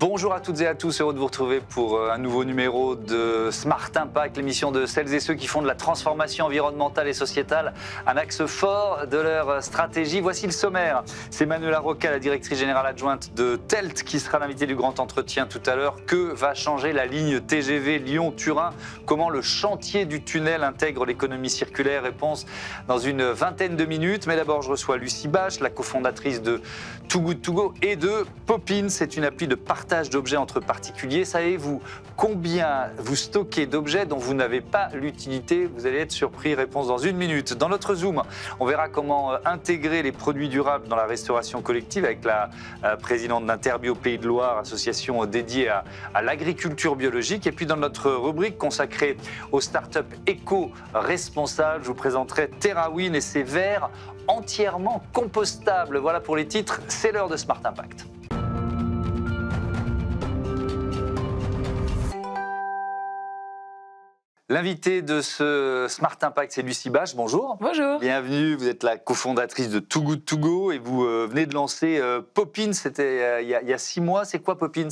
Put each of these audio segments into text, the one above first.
Bonjour à toutes et à tous, heureux de vous retrouver pour un nouveau numéro de Smart Impact, l'émission de celles et ceux qui font de la transformation environnementale et sociétale un axe fort de leur stratégie. Voici le sommaire. C'est Manuela Roca, la directrice générale adjointe de TELT, qui sera l'invitée du grand entretien tout à l'heure. Que va changer la ligne TGV Lyon-Turin? Comment le chantier du tunnel intègre l'économie circulaire? Réponse dans une vingtaine de minutes. Mais d'abord, je reçois Lucie Bache, la cofondatrice de Too Good To Go et de Popin. C'est une appli de partage d'objets entre particuliers. Savez-vous combien vous stockez d'objets dont vous n'avez pas l'utilité? Vous allez être surpris. Réponse dans une minute. Dans notre Zoom, on verra comment intégrer les produits durables dans la restauration collective avec la présidente d'Interbio Pays de Loire, association dédiée à l'agriculture biologique. Et puis dans notre rubrique consacrée aux startups éco-responsables, je vous présenterai TerraWin et ses verres entièrement compostables. Voilà pour les titres, c'est l'heure de Smart Impact. L'invité de ce Smart Impact, c'est Lucie Bache. Bonjour. Bonjour. Bienvenue. Vous êtes la cofondatrice de Too Good To Go et vous venez de lancer Popin. C'était il y a 6 mois. C'est quoi Popin?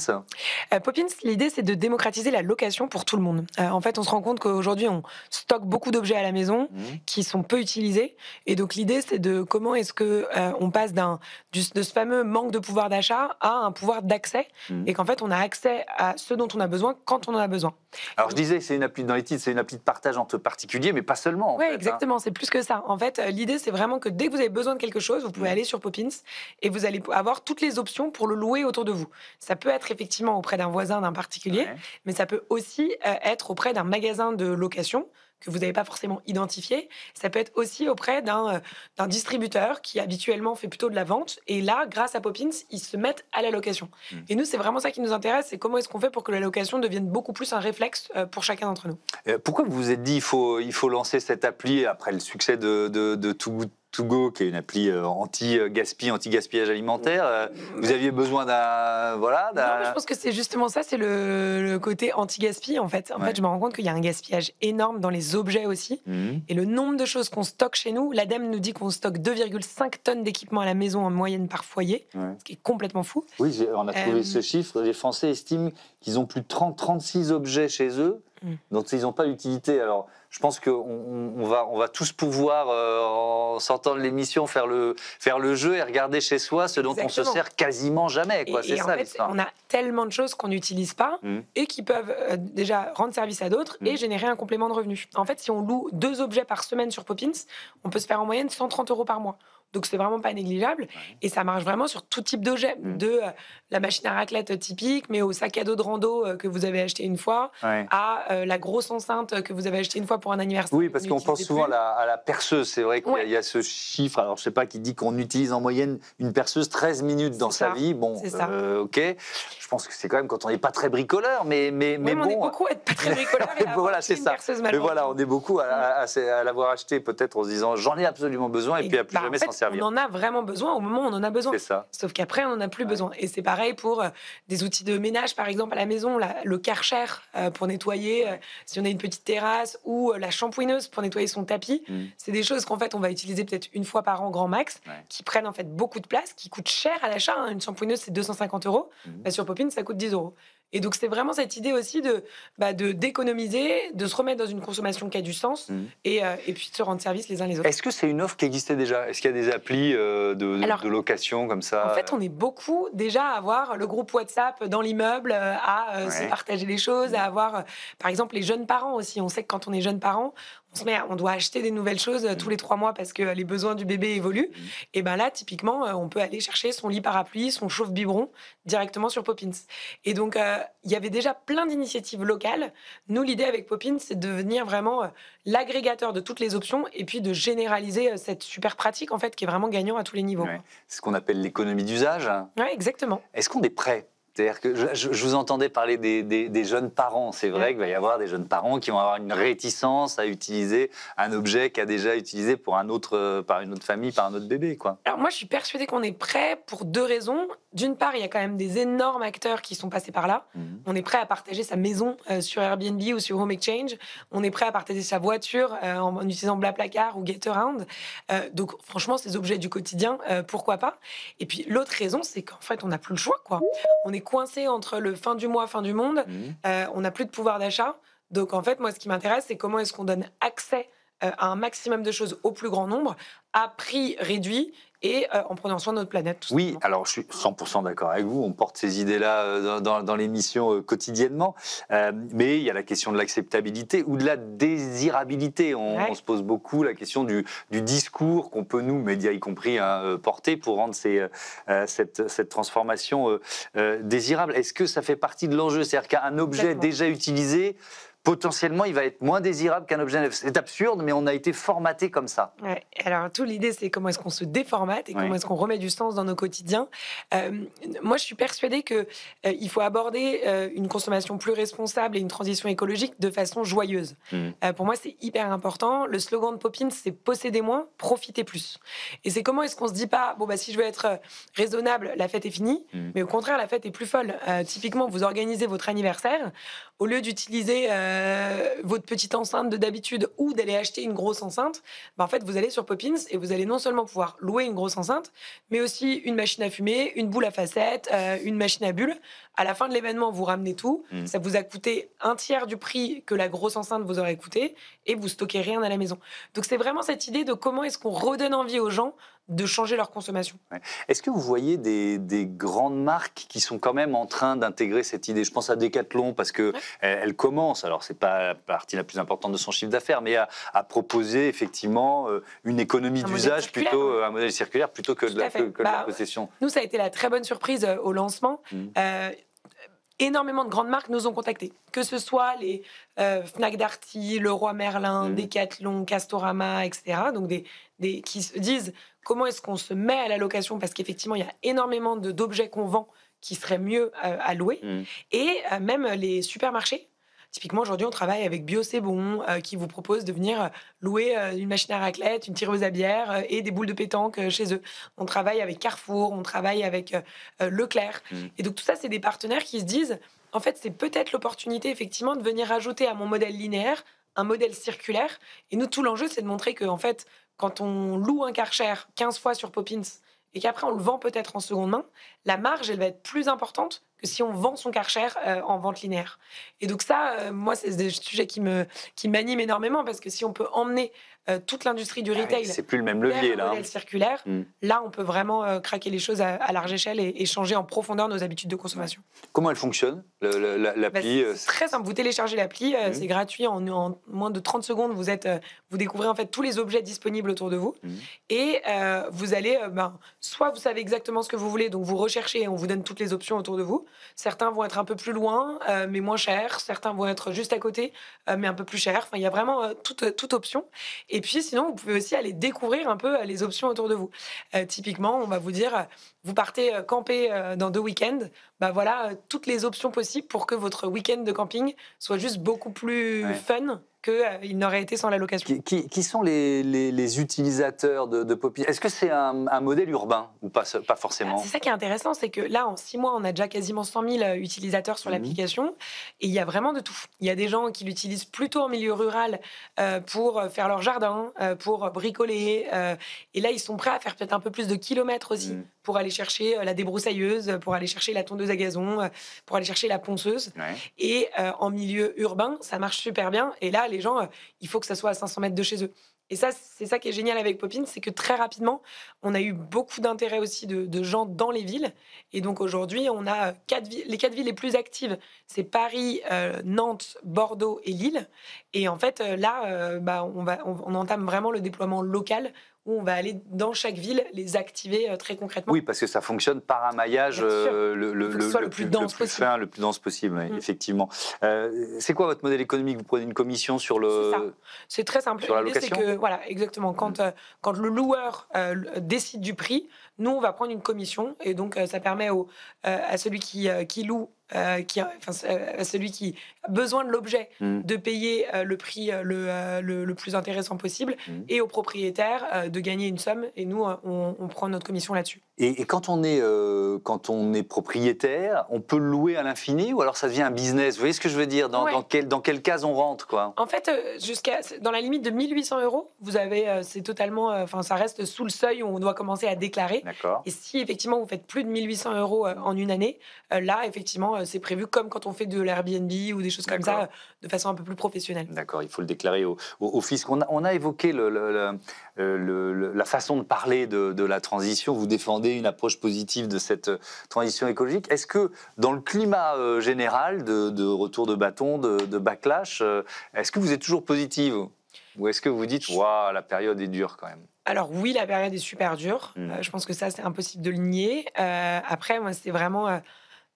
Popin, l'idée, c'est de démocratiser la location pour tout le monde. En fait, on se rend compte qu'aujourd'hui, on stocke beaucoup d'objets à la maison qui sont peu utilisés. Et donc, l'idée, c'est de comment est-ce que on passe de ce fameux manque de pouvoir d'achat à un pouvoir d'accès. Et qu'en fait, on a accès à ce dont on a besoin quand on en a besoin. Alors, je disais, c'est une appli dans les titres, c'est une appli de partage entre particuliers, mais pas seulement. Oui, exactement. C'est plus que ça. En fait, l'idée, c'est vraiment que dès que vous avez besoin de quelque chose, vous pouvez aller sur Popin et vous allez avoir toutes les options pour le louer autour de vous. Ça peut être effectivement auprès d'un voisin, d'un particulier, mais ça peut aussi être auprès d'un magasin de location que vous n'avez pas forcément identifié. Ça peut être aussi auprès d'un distributeur qui habituellement fait plutôt de la vente. Et là, grâce à Popin, ils se mettent à la location. Et nous, c'est vraiment ça qui nous intéresse, c'est comment est-ce qu'on fait pour que la location devienne beaucoup plus un réflexe pour chacun d'entre nous. Pourquoi vous vous êêtes dit il faut lancer cette appli après le succès de Too Good To Go, qui est une appli anti-gaspillage alimentaire? Vous aviez besoin d'un... Voilà, Non, mais je pense que c'est justement ça, c'est le côté anti-gaspi, en fait. En fait, je me rends compte qu'il y a un gaspillage énorme dans les objets aussi. Et le nombre de choses qu'on stocke chez nous, l'ADEME nous dit qu'on stocke 2,5 tonnes d'équipements à la maison en moyenne par foyer, ce qui est complètement fou. Oui, on a trouvé ce chiffre. Les Français estiment qu'ils ont plus de 36 objets chez eux, dont ils n'ont pas l'utilité. Alors, je pense qu'on va tous pouvoir, en sortant de l'émission, faire le jeu et regarder chez soi ce dont on se sert quasiment jamais. C'est ça, en fait, on a tellement de choses qu'on n'utilise pas et qui peuvent déjà rendre service à d'autres et générer un complément de revenus. En fait, si on loue 2 objets par semaine sur Popin, on peut se faire en moyenne 130 € par mois. Donc, c'est vraiment pas négligeable. Et ça marche vraiment sur tout type d'objet. De la machine à raclette typique, mais au sac à dos de rando que vous avez acheté une fois, à la grosse enceinte que vous avez acheté une fois pour un anniversaire. Oui, parce qu'on pense souvent à la perceuse. C'est vrai qu'il y a ce chiffre, alors je sais pas, qui dit qu'on utilise en moyenne une perceuse 13 minutes dans sa vie. Bon, ok. Je pense que c'est quand même quand on n'est pas très bricoleur, mais bon. On est beaucoup à être pas très bricoleur et à voilà, c'est ça. Mais voilà, on est beaucoup à l'avoir acheté peut-être en se disant j'en ai absolument besoin et puis à plus jamais s'en servir. On en a vraiment besoin au moment où on en a besoin. C'est ça. Sauf qu'après, on n'en a plus besoin. Et c'est pareil pour des outils de ménage, par exemple, à la maison, le Karcher pour nettoyer, si on a une petite terrasse, ou la shampooineuse pour nettoyer son tapis. C'est des choses qu'en fait, on va utiliser peut-être une fois par an, grand max, qui prennent en fait beaucoup de place, qui coûtent cher à l'achat. Une shampooineuse, c'est 250 €. Sur Popin, ça coûte 10 €. Et donc, c'est vraiment cette idée aussi de d'économiser, de se remettre dans une consommation qui a du sens et puis de se rendre service les uns les autres. Est-ce que c'est une offre qui existait déjà? Est-ce qu'il y a des applis de location comme ça? En fait, on est beaucoup déjà à avoir le groupe WhatsApp dans l'immeuble, à se partager les choses, à avoir, par exemple, les jeunes parents aussi. On sait que quand on est jeune parent, on doit acheter des nouvelles choses tous les 3 mois parce que les besoins du bébé évoluent. Et ben là, typiquement, on peut aller chercher son lit parapluie, son chauffe-biberon directement sur Popin. Et donc, il y avait déjà plein d'initiatives locales. Nous, l'idée avec Popin, c'est de devenir vraiment l'agrégateur de toutes les options et puis de généraliser cette super pratique, en fait, qui est vraiment gagnant à tous les niveaux. C'est ce qu'on appelle l'économie d'usage. Oui, exactement. Est-ce qu'on est prêt? C'est-à-dire que je vous entendais parler des jeunes parents. C'est vrai qu'il va y avoir des jeunes parents qui vont avoir une réticence à utiliser un objet qu'a déjà utilisé par une autre famille, par un autre bébé, quoi. Alors moi, je suis persuadée qu'on est prêt pour 2 raisons. D'une part, il y a quand même des énormes acteurs qui sont passés par là. On est prêt à partager sa maison sur Airbnb ou sur Home Exchange. On est prêt à partager sa voiture en utilisant BlaBlaCar ou Getaround. Donc franchement, ces objets du quotidien, pourquoi pas? Et puis l'autre raison, c'est qu'en fait, on n'a plus le choix, quoi. On est coincé entre le fin du mois, fin du monde. On n'a plus de pouvoir d'achat. Donc, en fait, moi, ce qui m'intéresse, c'est comment est-ce qu'on donne accès à un maximum de choses au plus grand nombre, à prix réduit et en prenant soin de notre planète. Tout Oui, simplement. alors je suis 100% d'accord avec vous, on porte ces idées-là dans l'émission quotidiennement, mais il y a la question de l'acceptabilité ou de la désirabilité. On se pose beaucoup la question du discours qu'on peut, nous, médias y compris, porter pour rendre cette transformation désirable. Est-ce que ça fait partie de l'enjeu? C'est-à-dire qu'un objet déjà utilisé, potentiellement, il va être moins désirable qu'un objet neuf. C'est absurde, mais on a été formaté comme ça. Ouais. Alors, toute l'idée, c'est comment est-ce qu'on se déformate et comment est-ce qu'on remet du sens dans nos quotidiens. Moi, je suis persuadée qu'il faut aborder une consommation plus responsable et une transition écologique de façon joyeuse. Pour moi, c'est hyper important. Le slogan de Poppins, c'est « posséder moins, profiter plus ». Et c'est comment est-ce qu'on se dit pas, bon, bah, si je veux être raisonnable, la fête est finie, mais au contraire, la fête est plus folle. Typiquement, vous organisez votre anniversaire, au lieu d'utiliser votre petite enceinte de d'habitude ou d'aller acheter une grosse enceinte, en fait, vous allez sur Poppins et vous allez non seulement pouvoir louer une grosse enceinte, mais aussi une machine à fumer, une boule à facettes, une machine à bulles. À la fin de l'événement, vous ramenez tout. Ça vous a coûté un tiers du prix que la grosse enceinte vous aurait coûté et vous stockez rien à la maison. Donc, c'est vraiment cette idée de comment est-ce qu'on redonne envie aux gens de changer leur consommation. Est-ce que vous voyez des grandes marques qui sont quand même en train d'intégrer cette idée? Je pense à Decathlon parce que elle commence, alors c'est pas la partie la plus importante de son chiffre d'affaires, mais à proposer effectivement une économie d'usage plutôt, un modèle circulaire plutôt que de la possession. Nous, ça a été la très bonne surprise au lancement. Énormément de grandes marques nous ont contactés, que ce soit les Fnac Darty, Leroy Merlin, Decathlon, Castorama, etc. Donc qui se disent comment est-ce qu'on se met à la location, parce qu'effectivement il y a énormément d'objets qu'on vend qui seraient mieux à louer, et même les supermarchés. Typiquement, aujourd'hui, on travaille avec Bio C'est Bon, qui vous propose de venir louer une machine à raclette, une tireuse à bière et des boules de pétanque chez eux. On travaille avec Carrefour, on travaille avec Leclerc. Et donc, tout ça, c'est des partenaires qui se disent, en fait, c'est peut-être l'opportunité, effectivement, de venir ajouter à mon modèle linéaire un modèle circulaire. Et nous, tout l'enjeu, c'est de montrer que, en fait, quand on loue un Karcher 15 fois sur Poppins et qu'après, on le vend peut-être en seconde main, la marge, elle va être plus importante que si on vend son Karcher en vente linéaire. Et donc ça, moi, c'est des sujets qui m'animent énormément, parce que si on peut emmener toute l'industrie du retail c'est plus le même levier, vers un modèle circulaire, là, on peut vraiment craquer les choses à large échelle et changer en profondeur nos habitudes de consommation. Comment elle fonctionne, l'appli? C'est très simple. Vous téléchargez l'appli, c'est gratuit. En moins de 30 secondes, vous découvrez en fait tous les objets disponibles autour de vous. Et vous allez, soit vous savez exactement ce que vous voulez, donc vous recherchez et on vous donne toutes les options autour de vous. Certains vont être un peu plus loin, mais moins chers. Certains vont être juste à côté, mais un peu plus chers. Enfin, il y a vraiment toute option. Et puis, sinon, vous pouvez aussi aller découvrir un peu les options autour de vous. Typiquement, on va vous dire, vous partez camper dans 2 week-ends. Voilà toutes les options possibles pour que votre week-end de camping soit juste beaucoup plus fun qu'il n'aurait été sans la location. Qui sont les utilisateurs de Poppins? Est-ce que c'est un modèle urbain ou pas forcément? C'est ça qui est intéressant, c'est que là, en 6 mois, on a déjà quasiment 100 000 utilisateurs sur l'application, et il y a vraiment de tout. Il y a des gens qui l'utilisent plutôt en milieu rural pour faire leur jardin, pour bricoler, et là, ils sont prêts à faire peut-être un peu plus de kilomètres aussi pour aller chercher la débroussailleuse, pour aller chercher la tondeuse à gazon, pour aller chercher la ponceuse. Et en milieu urbain, ça marche super bien, et là, les gens, il faut que ça soit à 500 mètres de chez eux. Et ça, c'est ça qui est génial avec Poppins, c'est que très rapidement, on a eu beaucoup d'intérêt aussi de gens dans les villes. Et donc aujourd'hui, on a les 4 villes les plus actives, c'est Paris, Nantes, Bordeaux et Lille. Et en fait, là, on entame vraiment le déploiement local, où on va aller dans chaque ville les activer très concrètement. Oui, parce que ça fonctionne par un maillage le plus dense possible. Le plus dense possible, effectivement. C'est quoi votre modèle économique? Vous prenez une commission sur le... C'est très simple. Sur la location? C'est que, voilà, exactement. Quand le loueur décide du prix, nous, on va prendre une commission. Et donc, ça permet à celui qui loue celui qui a besoin de l'objet de payer le prix le plus intéressant possible, et au propriétaire de gagner une somme. Et nous, on prend notre commission là-dessus. Et quand on est propriétaire, on peut le louer à l'infini ou alors ça devient un business? Vous voyez ce que je veux dire? Dans quelle case on rentre, quoi? En fait, dans la limite de 1 800 €, vous avez, c'est totalement, ça reste sous le seuil où on doit commencer à déclarer. D'accord. Et si effectivement vous faites plus de 1 800 € en une année, là effectivement c'est prévu comme quand on fait de l'Airbnb ou des choses comme ça, de façon un peu plus professionnelle. D'accord, il faut le déclarer au fisc. On a évoqué la façon de parler de la transition. Vous défendez une approche positive de cette transition écologique. Est-ce que dans le climat général de retour de bâton, de backlash, est-ce que vous êtes toujours positive ou est-ce que vous dites waouh, la période est dure quand même? Alors oui, la période est super dure. Je pense que ça, c'est impossible de le nier. Après, moi, c'est vraiment...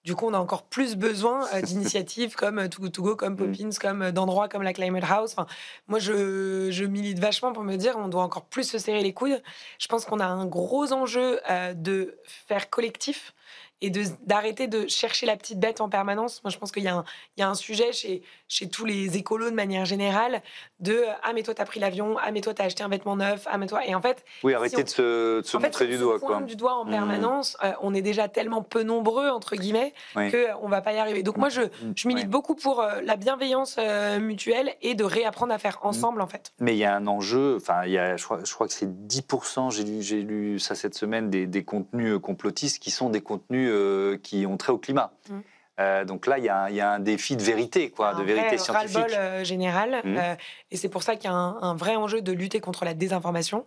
du coup, on a encore plus besoin d'initiatives comme Too Good To Go, comme Poppins, comme d'endroits comme la Climate House. Enfin, moi, je milite vachement pour me dire on doit encore plus se serrer les coudes. Je pense qu'on a un gros enjeu de faire collectif et d'arrêter de chercher la petite bête en permanence. Moi, je pense qu'il y a un sujet chez tous les écolos de manière générale de « Ah, mais toi, t'as pris l'avion. Ah, mais toi, t'as acheté un vêtement neuf. Ah, mais toi... » Et en fait... Oui, arrêtez de se montrer du doigt. Si on pointe du doigt en permanence, on est déjà tellement peu nombreux, entre guillemets, qu'on ne va pas y arriver. Donc moi, je milite beaucoup pour la bienveillance mutuelle et de réapprendre à faire ensemble, en fait. Mais il y a un enjeu, je crois que c'est 10%, j'ai lu ça cette semaine, des contenus complotistes qui sont des contenus qui ont trait au climat. Donc là, il y a un défi de vérité, de vérité scientifique. Un ras-le-bol général. Et c'est pour ça qu'il y a un vrai enjeu de lutter contre la désinformation.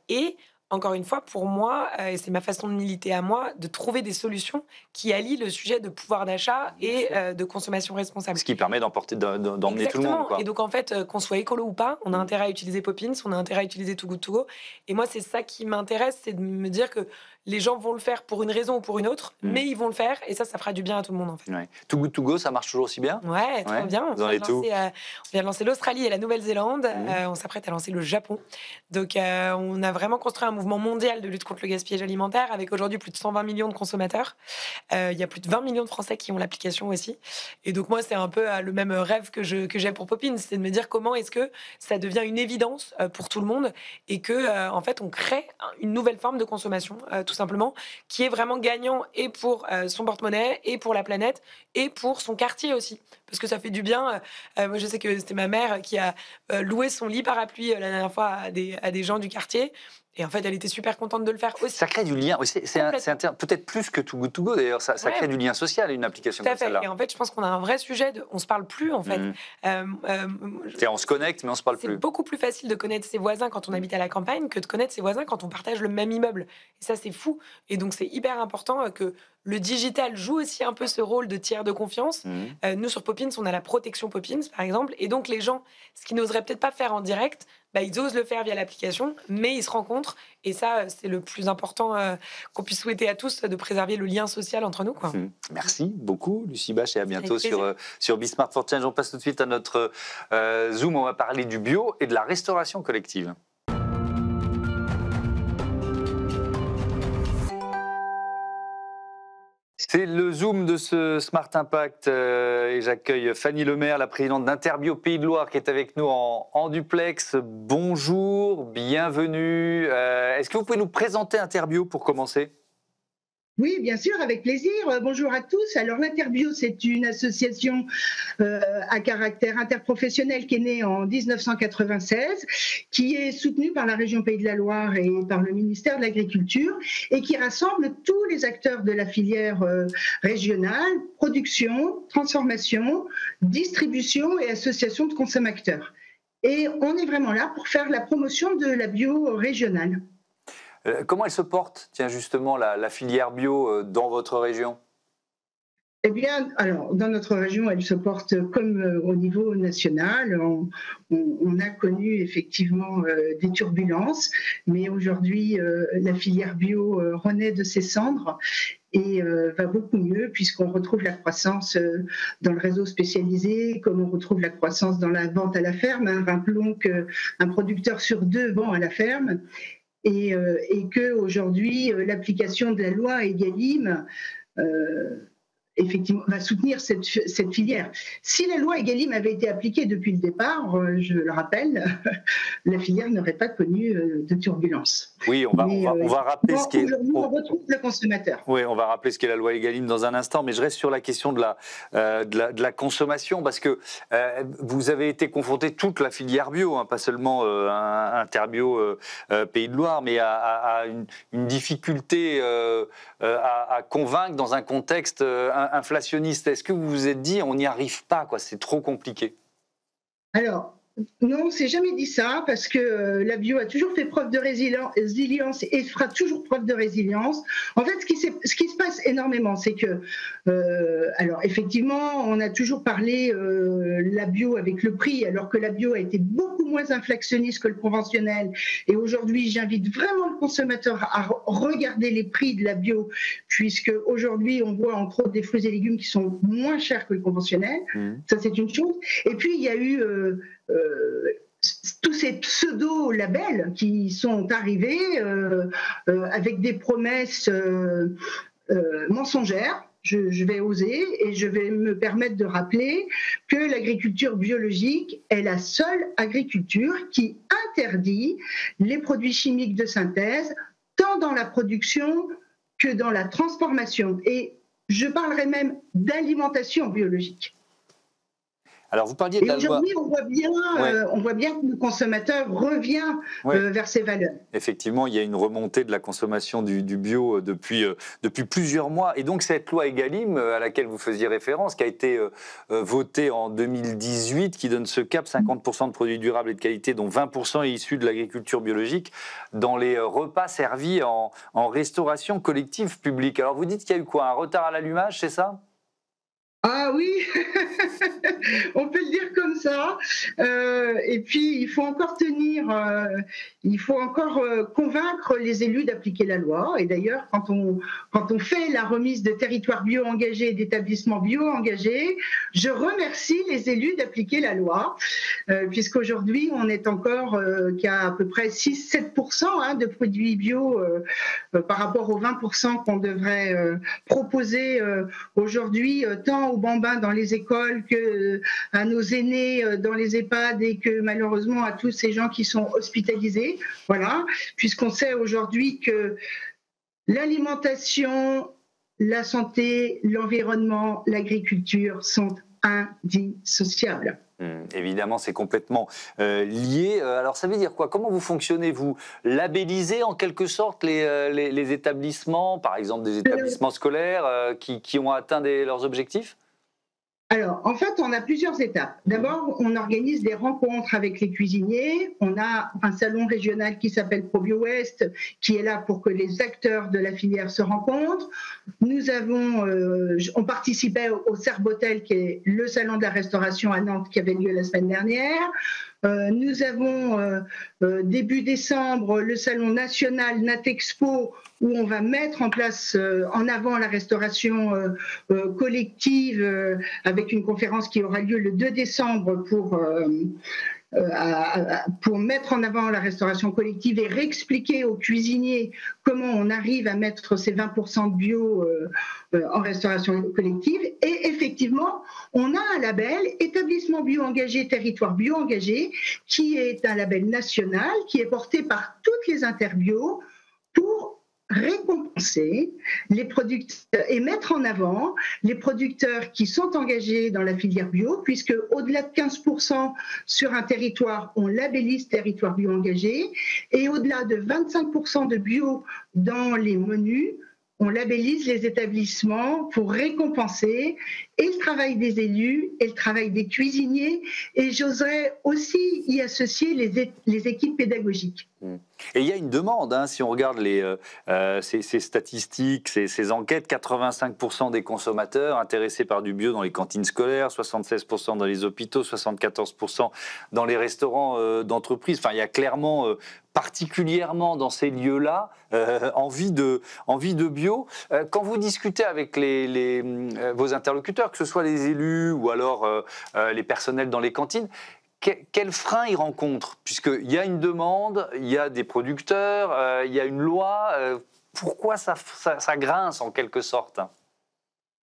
Et encore une fois, pour moi, et c'est ma façon de militer à moi, de trouver des solutions qui allient le sujet de pouvoir d'achat et de consommation responsable. Ce qui permet d'emmener tout le monde. Et donc, en fait, qu'on soit écolo ou pas, on a intérêt à utiliser Poppins, on a intérêt à utiliser Too Good To Go. Et moi, c'est ça qui m'intéresse, c'est de me dire que les gens vont le faire pour une raison ou pour une autre, mais ils vont le faire, et ça fera du bien à tout le monde, en fait. Too Good To Go, ça marche toujours aussi bien? Ouais, très bien. On vient de lancer l'Australie et la Nouvelle-Zélande. On s'apprête à lancer le Japon. Donc, on a vraiment construit un mouvement mondial de lutte contre le gaspillage alimentaire, avec aujourd'hui plus de 120 millions de consommateurs. Il y a plus de 20 millions de Français qui ont l'application aussi. Et donc, moi, c'est un peu le même rêve que j'ai pour Poppins, c'est de me dire comment est-ce que ça devient une évidence pour tout le monde, et que, en fait, on crée une nouvelle forme de consommation, tout simplement, qui est vraiment gagnant et pour son porte-monnaie, et pour la planète, et pour son quartier aussi. Parce que ça fait du bien. Moi, je sais que c'était ma mère qui a loué son lit parapluie la dernière fois à des gens du quartier. Et en fait, elle était super contente de le faire aussi. Ça crée du lien. C'est peut-être plus que Too Good To Go, d'ailleurs. Ça crée du lien social, une application comme celle-là. Et en fait, je pense qu'on a un vrai sujet on se parle plus, en fait. On se connecte, mais on se parle plus. C'est beaucoup plus facile de connaître ses voisins quand on habite à la campagne que de connaître ses voisins quand on partage le même immeuble. Et ça, c'est fou. Et donc, c'est hyper important que le digital joue aussi un peu ce rôle de tiers de confiance. Nous, sur Poppins, on a la protection Poppins, par exemple. Et donc, les gens, ce qu'ils n'oseraient peut-être pas faire en direct, ils osent le faire via l'application, mais ils se rencontrent. Et ça, c'est le plus important qu'on puisse souhaiter à tous, de préserver le lien social entre nous, quoi. Merci beaucoup, Lucie Bache, et à bientôt sur Be Smart for Change. On passe tout de suite à notre Zoom. On va parler du bio et de la restauration collective. C'est le Zoom de ce Smart Impact et j'accueille Fanny Lemaire, la présidente d'Interbio Pays de Loire, qui est avec nous en duplex. Bonjour, bienvenue. Est-ce que vous pouvez nous présenter Interbio pour commencer ? Oui, bien sûr, avec plaisir. Bonjour à tous. Alors, l'Interbio, c'est une association à caractère interprofessionnel qui est née en 1996, qui est soutenue par la région Pays de la Loire et par le ministère de l'Agriculture, et qui rassemble tous les acteurs de la filière régionale, production, transformation, distribution et association de consommateurs. Et on est vraiment là pour faire la promotion de la bio régionale. Comment elle se porte, tiens, justement, la filière bio dans votre région ? Eh bien, alors, dans notre région, elle se porte comme au niveau national. On a connu effectivement des turbulences, mais aujourd'hui, la filière bio renaît de ses cendres et va beaucoup mieux, puisqu'on retrouve la croissance dans le réseau spécialisé, comme on retrouve la croissance dans la vente à la ferme. Rappelons qu'un producteur sur deux vend à la ferme. Et qu'aujourd'hui, l'application de la loi Egalim effectivement, va soutenir cette filière. Si la loi Egalim avait été appliquée depuis le départ, je le rappelle, la filière n'aurait pas connu de turbulence. Oui, on va rappeler ce qu'est. Aujourd'hui, on retrouve le consommateur. Oui, on va rappeler ce qu'est la loi Egalim dans un instant, mais je reste sur la question de la consommation, parce que vous avez été confronté, toute la filière bio, hein, pas seulement Interbio Pays de Loire, mais à une difficulté à convaincre dans un contexte inflationniste. Est-ce que vous vous êtes dit, on n'y arrive pas, quoi, c'est trop compliqué? Alors, non, on ne s'est jamais dit ça, parce que la bio a toujours fait preuve de résilience et fera toujours preuve de résilience. En fait, ce qui se passe énormément, c'est que, alors effectivement, on a toujours parlé la bio avec le prix, alors que la bio a été beaucoup moins inflationniste que le conventionnel. Et aujourd'hui, j'invite vraiment le consommateur à regarder les prix de la bio, puisque aujourd'hui, on voit entre autres des fruits et légumes qui sont moins chers que le conventionnel. Ça, c'est une chose. Et puis, il y a eu tous ces pseudo-labels qui sont arrivés avec des promesses mensongères. Je vais oser et je vais me permettre de rappeler que l'agriculture biologique est la seule agriculture qui interdit les produits chimiques de synthèse, tant dans la production que dans la transformation. Et je parlerai même d'alimentation biologique. Alors, vous parliez de la loi. Aujourd'hui, on voit bien que le consommateur revient vers ces valeurs. Effectivement, il y a une remontée de la consommation du bio depuis plusieurs mois. Et donc, cette loi Egalim, à laquelle vous faisiez référence, qui a été votée en 2018, qui donne ce cap, 50% de produits durables et de qualité, dont 20% est issu de l'agriculture biologique, dans les repas servis en restauration collective publique. Alors, vous dites qu'il y a eu quoi? Un retard à l'allumage, c'est ça? Ah oui, on peut le dire comme ça. Et puis, il faut encore convaincre les élus d'appliquer la loi. Et d'ailleurs, quand on fait la remise de territoires bio engagés et d'établissements bio engagés, je remercie les élus d'appliquer la loi, puisqu'aujourd'hui, on est encore qu'à peu près 6-7% de produits bio par rapport aux 20% qu'on devrait proposer aujourd'hui, tant aux bambins dans les écoles que à nos aînés dans les EHPAD et que malheureusement à tous ces gens qui sont hospitalisés. Voilà, puisqu'on sait aujourd'hui que l'alimentation, la santé, l'environnement, l'agriculture sont indissociables. Évidemment, c'est complètement lié. Alors, ça veut dire quoi? Comment vous fonctionnez? Vous labellisez en quelque sorte les établissements, par exemple des établissements scolaires qui ont atteint leurs objectifs? Alors, en fait, on a plusieurs étapes. D'abord, on organise des rencontres avec les cuisiniers. On a un salon régional qui s'appelle ProBioWest, qui est là pour que les acteurs de la filière se rencontrent. On participait au Cerbotel, qui est le salon de la restauration à Nantes, qui avait lieu la semaine dernière. Nous avons début décembre le salon national Natexpo, où on va mettre en place en avant la restauration collective avec une conférence qui aura lieu le 2 décembre pour mettre en avant la restauration collective et réexpliquer aux cuisiniers comment on arrive à mettre ces 20% de bio en restauration collective. Et effectivement, on a un label établissement bio engagé, territoire bio engagé, qui est un label national qui est porté par toutes les interbio pour récompenser les producteurs et mettre en avant les producteurs qui sont engagés dans la filière bio, puisque au-delà de 15% sur un territoire, on labellise territoire bio engagé, et au-delà de 25% de bio dans les menus, on labellise les établissements pour récompenser et le travail des élus et le travail des cuisiniers, et j'oserais aussi y associer les équipes pédagogiques. Et il y a une demande, hein, si on regarde ces statistiques, ces enquêtes, 85% des consommateurs intéressés par du bio dans les cantines scolaires, 76% dans les hôpitaux, 74% dans les restaurants d'entreprise. Enfin, il y a clairement, particulièrement dans ces lieux-là, envie de bio. Quand vous discutez avec vos interlocuteurs, que ce soit les élus ou alors les personnels dans les cantines, quels freins ils rencontrent? Puisqu'il y a une demande, il y a des producteurs, il y a une loi. Pourquoi ça grince en quelque sorte?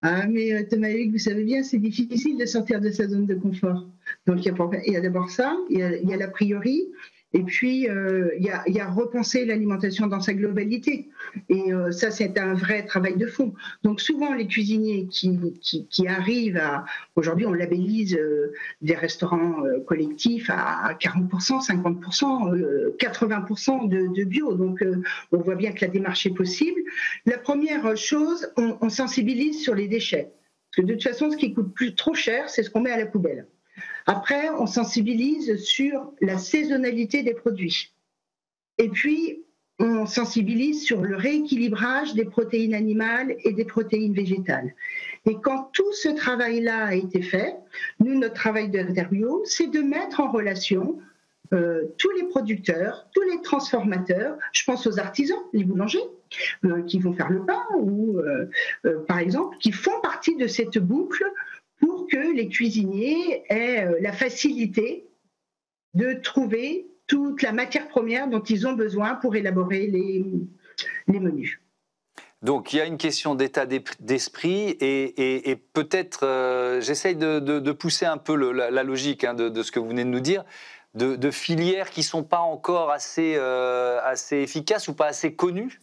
Ah, mais Thomas Hugues, vous savez bien, c'est difficile de sortir de sa zone de confort. Donc, il y a d'abord ça, il y a l'a priori, et puis il y a repenser l'alimentation dans sa globalité. Et ça, c'est un vrai travail de fond. Donc, souvent, les cuisiniers qui arrivent à... Aujourd'hui, on labellise des restaurants collectifs à 40%, 50%, 80% de bio. Donc, on voit bien que la démarche est possible. La première chose, on sensibilise sur les déchets. Parce que de toute façon, ce qui coûte trop cher, c'est ce qu'on met à la poubelle. Après, on sensibilise sur la saisonnalité des produits. Et puis, on sensibilise sur le rééquilibrage des protéines animales et des protéines végétales. Et quand tout ce travail-là a été fait, nous, notre travail d'Interbio, c'est de mettre en relation tous les producteurs, tous les transformateurs, je pense aux artisans, les boulangers, qui vont faire le pain, ou par exemple, qui font partie de cette boucle pour que les cuisiniers aient la facilité de trouver toute la matière première dont ils ont besoin pour élaborer les menus. Donc il y a une question d'état d'esprit et peut-être, j'essaye de pousser un peu la logique de ce que vous venez de nous dire, de filières qui ne sont pas encore assez efficaces ou pas assez connues.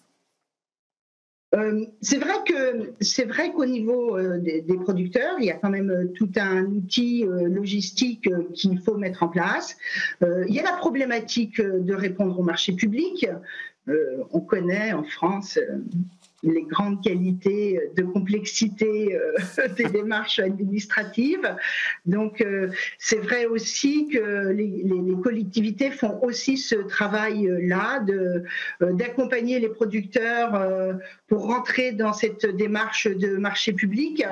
C'est vrai qu'au niveau des producteurs, il y a quand même tout un outil logistique qu'il faut mettre en place. Il y a la problématique de répondre au marché public. On connaît en France les grandes qualités de complexité des démarches administratives. Donc, c'est vrai aussi que les collectivités font aussi ce travail-là d'accompagner les producteurs pour rentrer dans cette démarche de marché public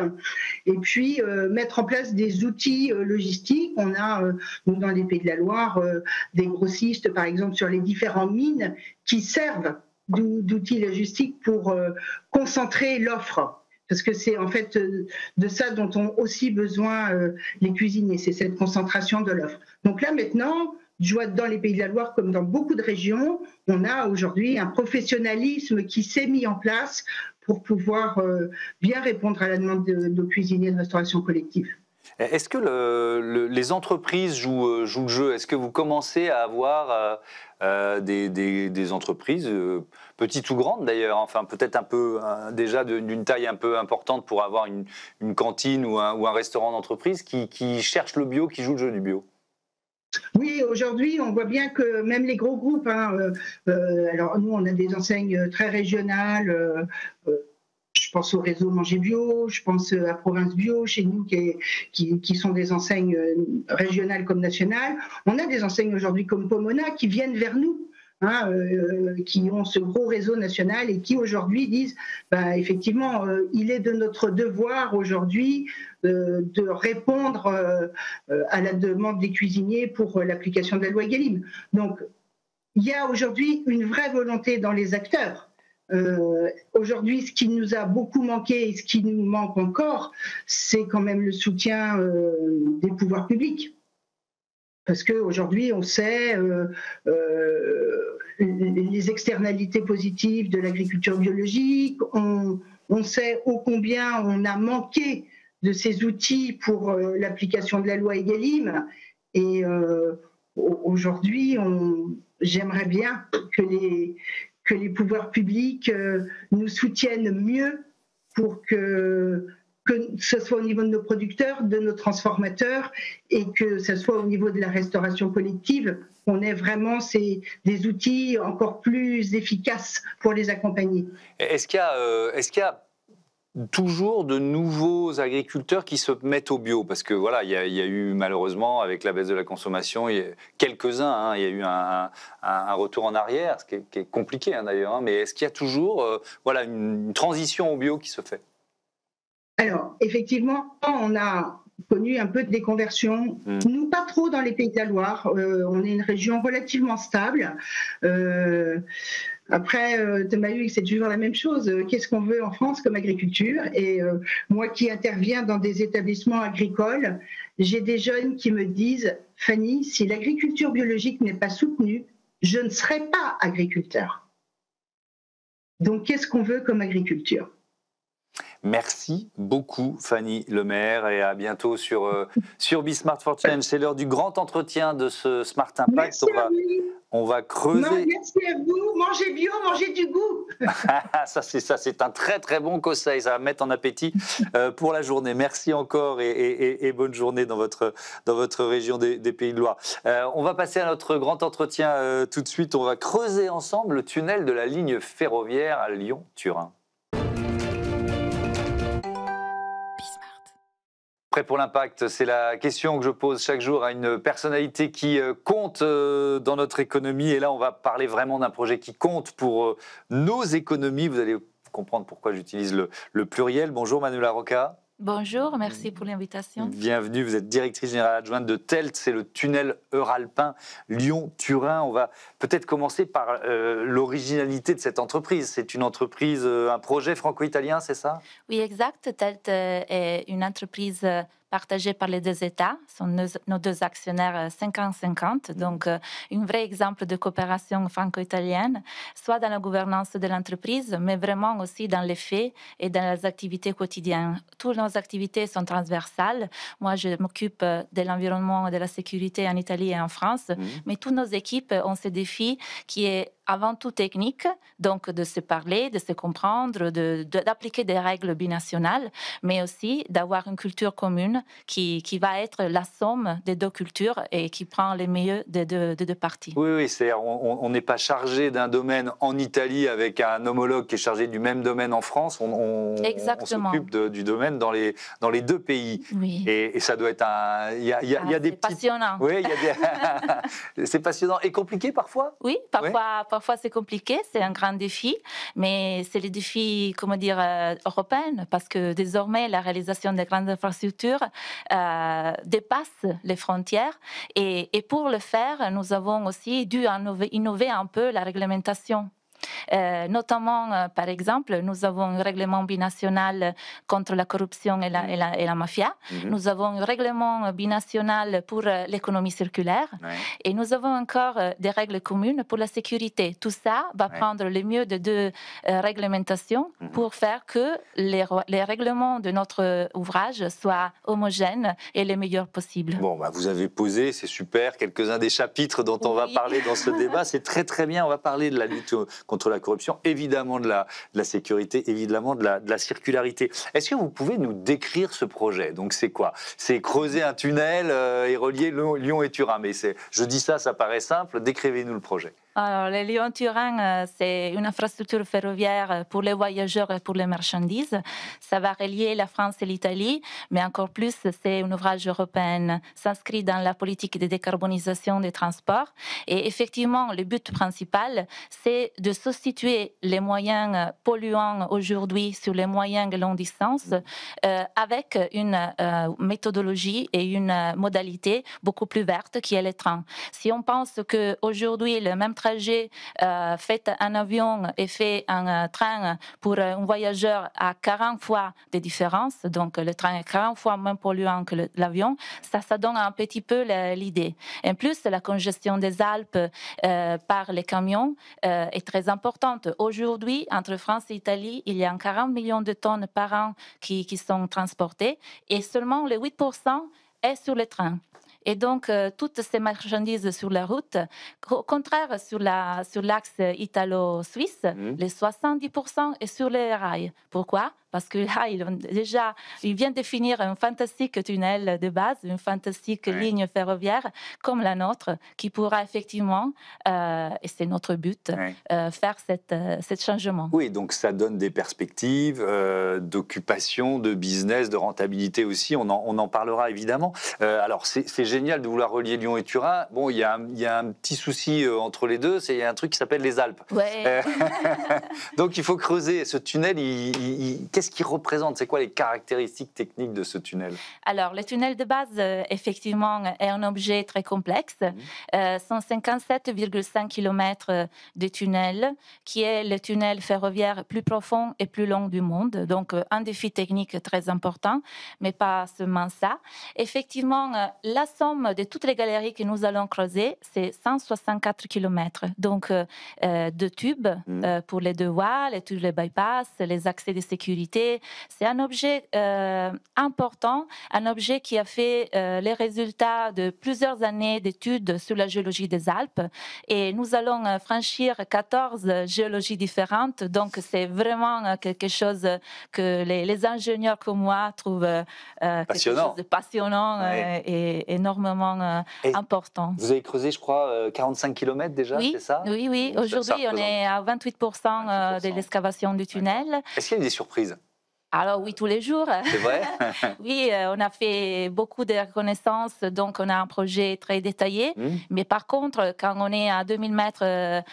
et puis mettre en place des outils logistiques. On a, nous, dans les Pays de la Loire, des grossistes, par exemple, sur les différentes mines qui servent d'outils logistiques pour concentrer l'offre. Parce que c'est en fait de ça dont ont aussi besoin les cuisiniers, c'est cette concentration de l'offre. Donc là maintenant, je vois dans les Pays de la Loire comme dans beaucoup de régions, on a aujourd'hui un professionnalisme qui s'est mis en place pour pouvoir bien répondre à la demande de nos cuisiniers de restauration collective. Est-ce que les entreprises jouent le jeu? Est-ce que vous commencez à avoir des entreprises, petites ou grandes d'ailleurs, enfin peut-être un peu déjà d'une taille un peu importante pour avoir une cantine ou un restaurant d'entreprise qui cherchent le bio, qui jouent le jeu du bio? Oui, aujourd'hui, on voit bien que même les gros groupes, alors nous, on a des enseignes très régionales. Je pense au réseau Manger Bio, je pense à Province Bio, chez nous, qui sont des enseignes régionales comme nationales. On a des enseignes aujourd'hui comme Pomona qui viennent vers nous, qui ont ce gros réseau national et qui aujourd'hui disent, effectivement, il est de notre devoir aujourd'hui de répondre à la demande des cuisiniers pour l'application de la loi Egalim. Donc, il y a aujourd'hui une vraie volonté dans les acteurs. Aujourd'hui, ce qui nous a beaucoup manqué et ce qui nous manque encore, c'est quand même le soutien des pouvoirs publics. Parce qu'aujourd'hui, on sait les externalités positives de l'agriculture biologique, on sait ô combien on a manqué de ces outils pour l'application de la loi Egalim. Et aujourd'hui, j'aimerais bien que les pouvoirs publics nous soutiennent mieux pour que ce soit au niveau de nos producteurs, de nos transformateurs, et que ce soit au niveau de la restauration collective, qu'on ait vraiment des outils encore plus efficaces pour les accompagner. Est-ce qu'il y a toujours de nouveaux agriculteurs qui se mettent au bio? Parce que voilà, il y a eu malheureusement, avec la baisse de la consommation, quelques-uns, il y a eu un retour en arrière, ce qui est compliqué d'ailleurs, mais est-ce qu'il y a toujours une transition au bio qui se fait? Alors, effectivement, on a connu un peu de déconversion. Nous, pas trop dans les Pays de la Loire. On est une région relativement stable. Après, Thomas Hugues, c'est toujours la même chose. Qu'est-ce qu'on veut en France comme agriculture? Et moi qui interviens dans des établissements agricoles, j'ai des jeunes qui me disent « Fanny, si l'agriculture biologique n'est pas soutenue, je ne serai pas agriculteur. » Donc, qu'est-ce qu'on veut comme agriculture? Merci beaucoup, Fanny Lemaire, et à bientôt sur Bismart for Change. C'est l'heure du grand entretien de ce Smart Impact. Merci à vous. On va creuser. Non, merci à vous. Mangez bio, mangez du goût. Ça, c'est un très très bon conseil. Ça va mettre en appétit pour la journée. Merci encore et bonne journée dans votre région des Pays de Loire. On va passer à notre grand entretien tout de suite. On va creuser ensemble le tunnel de la ligne ferroviaire à Lyon-Turin. Prêt pour l'impact, c'est la question que je pose chaque jour à une personnalité qui compte dans notre économie. Et là, on va parler vraiment d'un projet qui compte pour nos économies. Vous allez comprendre pourquoi j'utilise le pluriel. Bonjour Manuela Roca. Bonjour, merci pour l'invitation. Bienvenue, vous êtes directrice générale adjointe de TELT, c'est le tunnel euralpin Lyon-Turin. On va peut-être commencer par l'originalité de cette entreprise. C'est une entreprise, un projet franco-italien, c'est ça? Oui, exact. TELT est une entreprise partagée par les deux États, sont nos deux actionnaires 50-50, donc un vrai exemple de coopération franco-italienne, soit dans la gouvernance de l'entreprise, mais vraiment aussi dans les faits et dans les activités quotidiennes. Toutes nos activités sont transversales. Moi, je m'occupe de l'environnement et de la sécurité en Italie et en France, mais toutes nos équipes ont ce défi qui est avant tout technique, donc de se parler, de se comprendre, d'appliquer des règles binationales, mais aussi d'avoir une culture commune qui va être la somme des deux cultures et qui prend les mieux des deux parties. Oui, c'est-à-dire on n'est pas chargé d'un domaine en Italie avec un homologue qui est chargé du même domaine en France. On s'occupe du domaine dans les deux pays. Oui. Et ça doit être il y a des petites... passionnant. Oui, c'est passionnant et compliqué parfois. Oui, parfois c'est compliqué, c'est un grand défi, mais c'est le défi, européen, parce que désormais la réalisation des grandes infrastructures dépasse les frontières, et pour le faire, nous avons aussi dû innover un peu la réglementation. Notamment, par exemple, nous avons un règlement binational contre la corruption et la mafia. Nous avons un règlement binational pour l'économie circulaire. Et nous avons encore des règles communes pour la sécurité. Tout ça va prendre le mieux de deux réglementations pour faire que les règlements de notre ouvrage soient homogènes et les meilleurs possibles. Bon, vous avez posé, c'est super, quelques-uns des chapitres dont on va parler dans ce débat. C'est très très bien. On va parler de la lutte contre la corruption, évidemment de la sécurité, évidemment de la circularité. Est-ce que vous pouvez nous décrire ce projet? Donc c'est quoi? C'est creuser un tunnel et relier Lyon et Turin. Mais je dis ça paraît simple. Décrivez-nous le projet. Alors, le Lyon-Turin, c'est une infrastructure ferroviaire pour les voyageurs et pour les marchandises. Ça va relier la France et l'Italie, mais encore plus, c'est un ouvrage européen, s'inscrit dans la politique de décarbonisation des transports. Et effectivement, le but principal, c'est de substituer les moyens polluants aujourd'hui sur les moyens de longue distance avec une méthodologie et une modalité beaucoup plus verte qui est le train. Si on pense qu'aujourd'hui, le même trajet fait en avion et fait en train pour un voyageur à 40 fois de différence, donc le train est 40 fois moins polluant que l'avion, ça donne un petit peu l'idée. En plus, la congestion des Alpes par les camions est très importante. Aujourd'hui, entre France et Italie, il y a 40 millions de tonnes par an qui sont transportées et seulement le 8% est sur les trains. Et donc, toutes ces marchandises sur la route, au contraire, sur l'axe italo-suisse, les 70% est sur les rails. Pourquoi? Parce que là, ils viennent de finir un fantastique tunnel de base, une fantastique ligne ferroviaire comme la nôtre, qui pourra effectivement, et c'est notre but, faire ce changement. Oui, donc ça donne des perspectives d'occupation, de business, de rentabilité aussi. On en parlera évidemment. Alors, c'est génial de vouloir relier Lyon et Turin. Bon, il y a un petit souci entre les deux, il y a un truc qui s'appelle les Alpes. Ouais. Donc, il faut creuser. Ce tunnel, qu'est-ce qu'il représente? C'est quoi les caractéristiques techniques de ce tunnel? Alors, le tunnel de base, effectivement, est un objet très complexe. 157,5 km de tunnel, qui est le tunnel ferroviaire plus profond et plus long du monde. Donc, un défi technique très important, mais pas seulement ça. Effectivement, la somme de toutes les galeries que nous allons creuser, c'est 164 km. Donc, de tubes pour les deux voies, tous les bypass, les accès de sécurité, biodiversité. C'est un objet important, un objet qui a fait les résultats de plusieurs années d'études sur la géologie des Alpes. Et nous allons franchir 14 géologies différentes. Donc, c'est vraiment quelque chose que les ingénieurs comme moi trouvent quelque chose de passionnant et énormément important. Vous avez creusé, je crois, 45 km déjà, c'est ça? Oui. Aujourd'hui, on est à 28% de l'excavation du tunnel. Est-ce qu'il y a eu des surprises? Alors oui, tous les jours. C'est vrai? Oui, on a fait beaucoup de reconnaissances, donc on a un projet très détaillé. Mais par contre, quand on est à 2000 mètres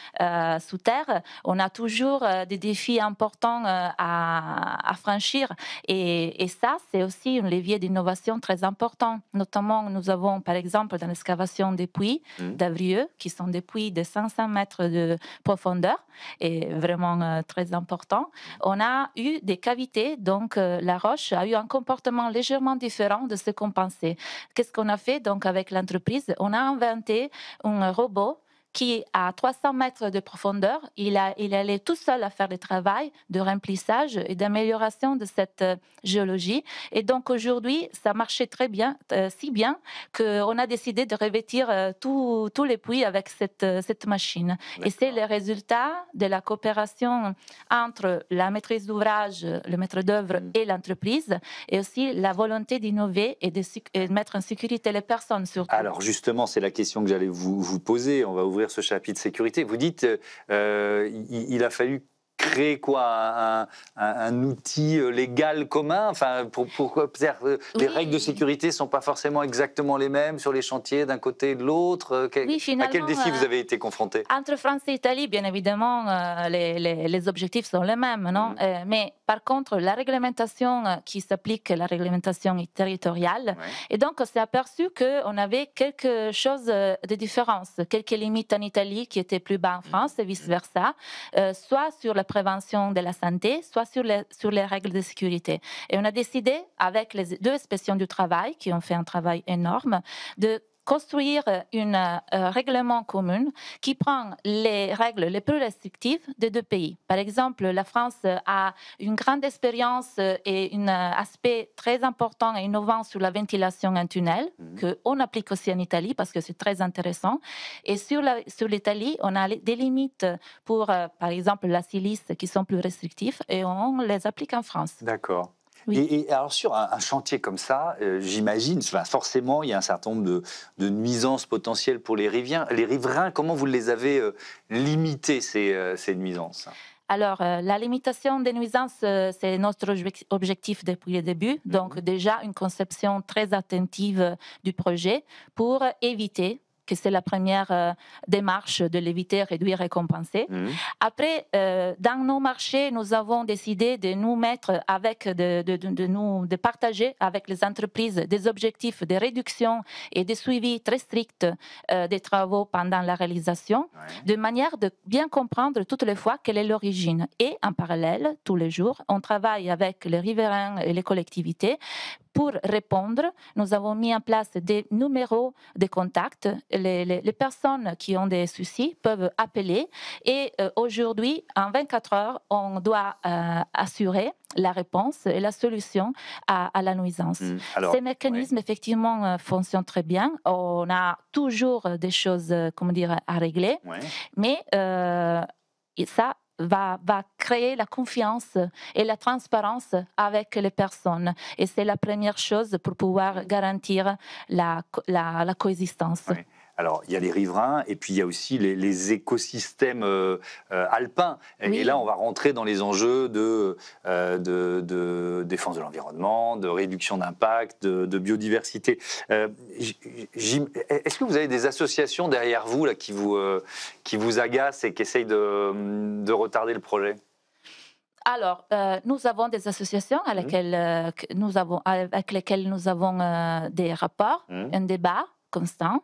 sous terre, on a toujours des défis importants à franchir. Et ça, c'est aussi un levier d'innovation très important. Notamment, nous avons, par exemple, dans l'excavation des puits d'Avrieux, qui sont des puits de 500 mètres de profondeur, et vraiment très important. On a eu des cavités. Donc, la roche a eu un comportement légèrement différent de ce qu'on pensait. Qu'est-ce qu'on a fait donc avec l'entreprise? On a inventé un robot qui, à 300 mètres de profondeur, il allait tout seul à faire le travail de remplissage et d'amélioration de cette géologie. Et donc aujourd'hui, ça marchait très bien, si bien qu'on a décidé de revêtir tous les puits avec cette machine. Et c'est le résultat de la coopération entre la maîtrise d'ouvrage, le maître d'œuvre et l'entreprise, et aussi la volonté d'innover et de mettre en sécurité les personnes surtout. Alors justement, c'est la question que j'allais vous poser. On va ouvrir ce chapitre sécurité. Vous dites il a fallu créer quoi, un outil légal commun, enfin pourquoi les règles de sécurité sont pas forcément exactement les mêmes sur les chantiers d'un côté et de l'autre. À quel défi vous avez été confronté? Entre France et Italie, bien évidemment, les objectifs sont les mêmes, non? Mais par contre, la réglementation qui s'applique, la réglementation territoriale, et donc on s'est aperçu qu'on avait quelque chose de différence, quelques limites en Italie qui étaient plus bas en France et vice versa, soit sur la prévention de la santé, soit sur les règles de sécurité. Et on a décidé, avec les deux inspections du travail, qui ont fait un travail énorme, de construire un règlement commun qui prend les règles les plus restrictives des deux pays. Par exemple, la France a une grande expérience et un aspect très important et innovant sur la ventilation en tunnel, qu'on applique aussi en Italie parce que c'est très intéressant. Et sur l'Italie, on a des limites pour, par exemple, la silice qui sont plus restrictives et on les applique en France. D'accord. Oui. Et alors sur un chantier comme ça, j'imagine, forcément, il y a un certain nombre de nuisances potentielles pour les riverains. Comment vous les avez limitées, ces nuisances? Alors, la limitation des nuisances, c'est notre objectif depuis le début. Donc, déjà, une conception très attentive du projet pour éviter que c'est la première démarche de l'éviter, réduire et compenser. Après, dans nos marchés, nous avons décidé de nous mettre avec, de partager avec les entreprises des objectifs de réduction et de suivi très stricts des travaux pendant la réalisation, de manière de bien comprendre toutes les fois quelle est l'origine. Et en parallèle, tous les jours, on travaille avec les riverains et les collectivités. Pour répondre, nous avons mis en place des numéros de contact. Les personnes qui ont des soucis peuvent appeler et aujourd'hui, en 24 heures, on doit assurer la réponse et la solution à la nuisance. Ces mécanismes, effectivement, fonctionnent très bien. On a toujours des choses à régler, mais ça va créer la confiance et la transparence avec les personnes. Et c'est la première chose pour pouvoir garantir la coexistence. Alors, il y a les riverains et puis il y a aussi les écosystèmes alpins. Et là, on va rentrer dans les enjeux de défense de l'environnement, de réduction d'impact, de biodiversité. Est-ce que vous avez des associations derrière vous là, qui vous agacent et qui essayent de retarder le projet ? Alors, nous avons des associations avec lesquelles nous avons des rapports, un débat constant.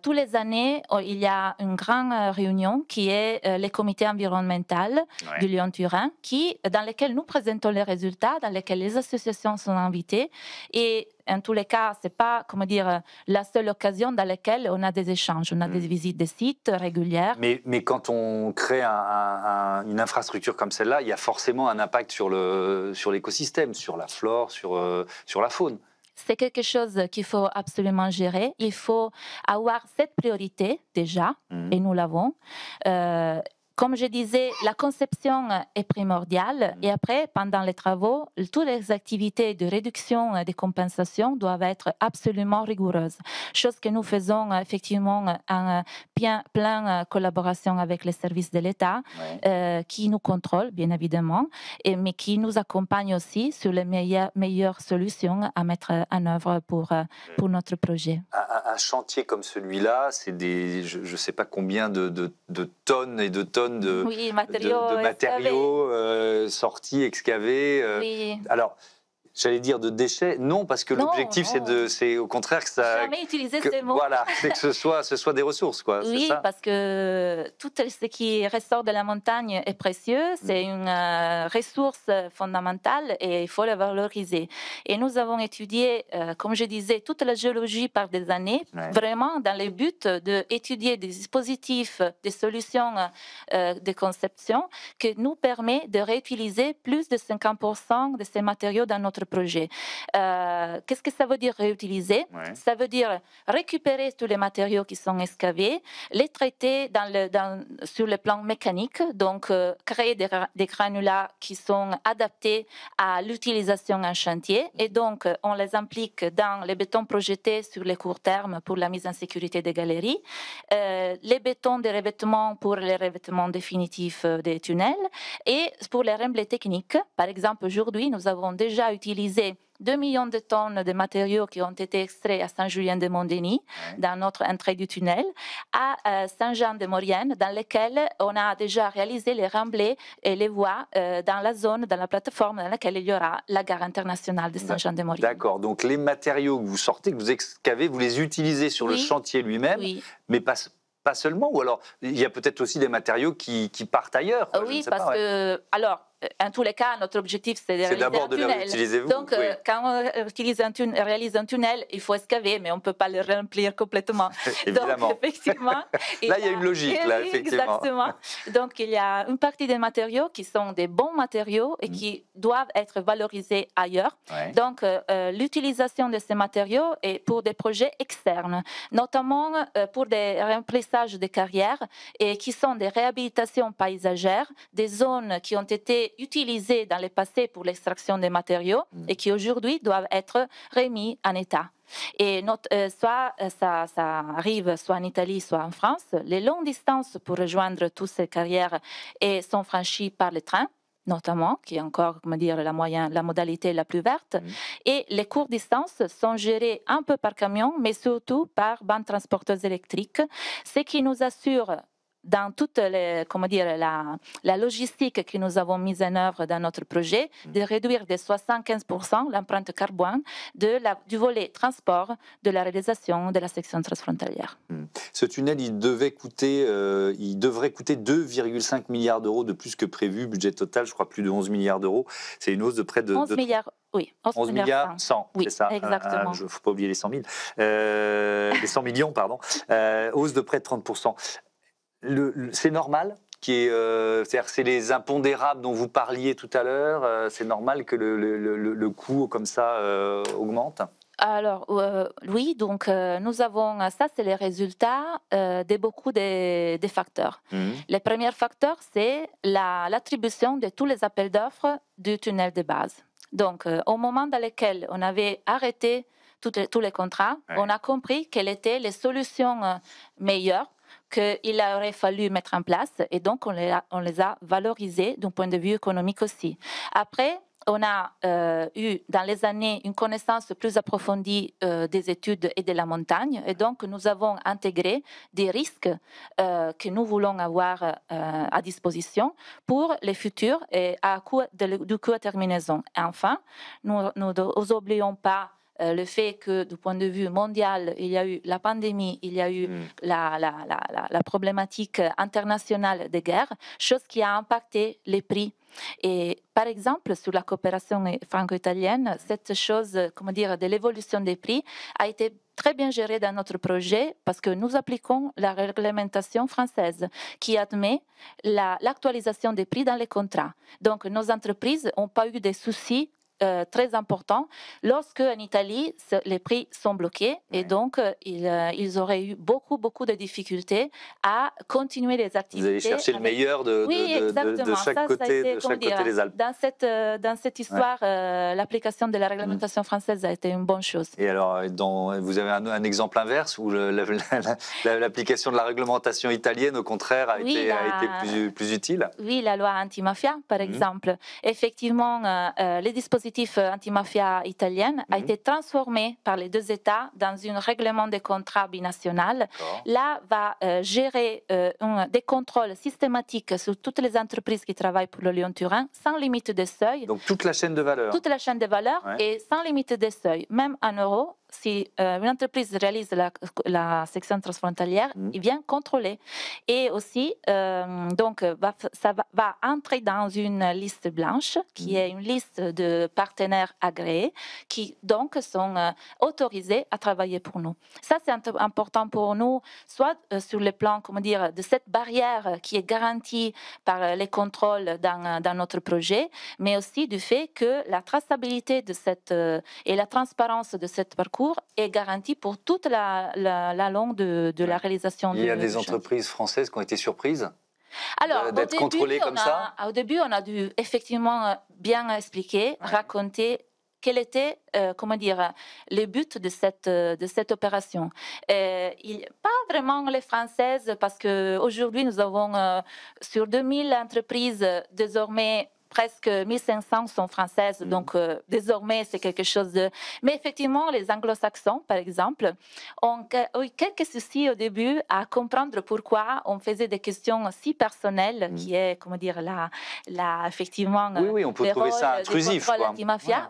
Tous les années, il y a une grande réunion qui est le comité environnemental du Lyon-Turin, dans lequel nous présentons les résultats, dans lequel les associations sont invitées. Et en tous les cas, c'est pas, comment dire, la seule occasion dans laquelle on a des échanges, on a des visites de sites régulières. Mais quand on crée une infrastructure comme celle-là, il y a forcément un impact sur l'écosystème, sur la flore, sur la faune. C'est quelque chose qu'il faut absolument gérer. Il faut avoir cette priorité déjà, et nous l'avons. Comme je disais, la conception est primordiale et après, pendant les travaux, toutes les activités de réduction et de compensation doivent être absolument rigoureuses. Chose que nous faisons effectivement en pleine collaboration avec les services de l'État, qui nous contrôlent bien évidemment, mais qui nous accompagnent aussi sur les meilleures solutions à mettre en œuvre pour notre projet. Un chantier comme celui-là, c'est je ne sais pas combien de tonnes et de tonnes de matériaux sortis, excavés. Oui. Alors, j'allais dire de déchets, non, parce que l'objectif, c'est au contraire que ça... Jamais utiliser ces mots. Voilà, c'est que ce soit des ressources, quoi. Oui, ça parce que tout ce qui ressort de la montagne est précieux, c'est une ressource fondamentale et il faut la valoriser. Et nous avons étudié, comme je disais, toute la géologie par des années, vraiment dans le but d'étudier des dispositifs, des solutions de conception qui nous permet de réutiliser plus de 50% de ces matériaux dans notre projet. Qu'est-ce que ça veut dire réutiliser? Ça veut dire récupérer tous les matériaux qui sont excavés, les traiter sur le plan mécanique, donc créer des granulats qui sont adaptés à l'utilisation en chantier et donc on les implique dans les bétons projetés sur les courts termes pour la mise en sécurité des galeries, les bétons de revêtement pour les revêtements définitifs des tunnels et pour les remblais techniques. Par exemple, aujourd'hui, nous avons déjà utilisé 2 millions de tonnes de matériaux qui ont été extraits à Saint-Julien-de-Mondény, dans notre entrée du tunnel, à Saint-Jean-de-Maurienne, dans lesquels on a déjà réalisé les remblais et les voies dans la zone, dans la plateforme dans laquelle il y aura la gare internationale de Saint-Jean-de-Maurienne. D'accord, donc les matériaux que vous sortez, que vous excavez, vous les utilisez sur le chantier lui-même, mais pas seulement, ou alors il y a peut-être aussi des matériaux qui partent ailleurs. Oui, parce que, alors, en tous les cas, notre objectif, c'est de réaliser un tunnel. C'est d'abord de le réutiliser vous. Donc, quand on réalise un tunnel, il faut excaver, mais on ne peut pas le remplir complètement. Évidemment. Donc, effectivement... Là, il y a une logique, là, effectivement. Exactement. Donc, il y a une partie des matériaux qui sont des bons matériaux et qui doivent être valorisés ailleurs. Donc, l'utilisation de ces matériaux est pour des projets externes, notamment pour des remplissages de carrières et qui sont des réhabilitations paysagères, des zones qui ont été utilisés dans le passé pour l'extraction des matériaux et qui aujourd'hui doivent être remis en état. Et soit ça arrive soit en Italie, soit en France. Les longues distances pour rejoindre toutes ces carrières sont franchies par le train, notamment, qui est encore, comment dire, la modalité la plus verte. Et les courtes distances sont gérées un peu par camion, mais surtout par bandes transporteuses électriques, ce qui nous assure dans toute la logistique que nous avons mise en œuvre dans notre projet, de réduire de 75% l'empreinte carbone du volet transport de la réalisation de la section transfrontalière. Ce tunnel, il devrait coûter 2,5 milliards d'euros de plus que prévu, budget total, je crois plus de 11 milliards d'euros. C'est une hausse de près de... 11 milliards. Oui, 11 milliards 100, oui, c'est ça. Exactement. Il ne faut pas oublier les 100 000. Les 100 millions, pardon. Hausse de près de 30%. C'est normal c'est-à-dire c'est les impondérables dont vous parliez tout à l'heure, c'est normal que le coût comme ça augmente? Alors, oui, donc nous avons, ça c'est les résultats de beaucoup des facteurs. Le premier facteur, c'est l'attribution de tous les appels d'offres du tunnel de base. Donc, au moment dans lequel on avait arrêté tous les contrats, on a compris quelles étaient les solutions meilleures qu'il aurait fallu mettre en place et donc on les a valorisés d'un point de vue économique aussi. Après, on a eu dans les années une connaissance plus approfondie des études et de la montagne et donc nous avons intégré des risques que nous voulons avoir à disposition pour les futurs et du coût à terminaison. Et enfin, nous n'oublions pas le fait que, du point de vue mondial, il y a eu la pandémie, il y a eu la problématique internationale des guerres, chose qui a impacté les prix. Et par exemple, sur la coopération franco-italienne, cette chose, comment dire, de l'évolution des prix a été très bien gérée dans notre projet parce que nous appliquons la réglementation française qui admet l'actualisation des prix dans les contrats. Donc, nos entreprises n'ont pas eu de soucis très important lorsque en Italie les prix sont bloqués et donc ils auraient eu beaucoup de difficultés à continuer les activités. Vous allez chercher le meilleur de chaque côté des Alpes. Dans cette histoire, l'application de la réglementation française a été une bonne chose. Et alors, vous avez un exemple inverse où l'application de la réglementation italienne, au contraire, a été plus utile? Oui, la loi antimafia, par exemple. Effectivement, les dispositifs antimafia italienne a été transformé par les deux États dans un règlement de contrat binational. Là, va gérer des contrôles systématiques sur toutes les entreprises qui travaillent pour le Lyon-Turin, sans limite de seuil. Donc toute la chaîne de valeur. Toute la chaîne de valeur et sans limite de seuil, même en euros. Si une entreprise réalise la section transfrontalière, il vient contrôler. Et aussi, donc, ça va entrer dans une liste blanche, qui est une liste de partenaires agréés, qui donc sont autorisés à travailler pour nous. Ça, c'est important pour nous, soit sur le plan, comment dire, de cette barrière qui est garantie par les contrôles dans notre projet, mais aussi du fait que la traçabilité de et la transparence de ce parcours est garantie pour toute la longue de la réalisation. Il y a des entreprises françaises qui ont été surprises d'être contrôlées comme ça? Au début, on a dû effectivement bien expliquer, raconter quel était, comment dire, le but de cette opération. Pas vraiment les Françaises, parce qu'aujourd'hui, nous avons sur 2000 entreprises désormais, presque 1500 sont françaises, donc désormais c'est quelque chose de... Mais effectivement, les anglo-saxons, par exemple, ont eu quelques soucis au début à comprendre pourquoi on faisait des questions si personnelles, qui est, comment dire, effectivement... Oui, on peut trouver ça intrusif. Anti-mafia,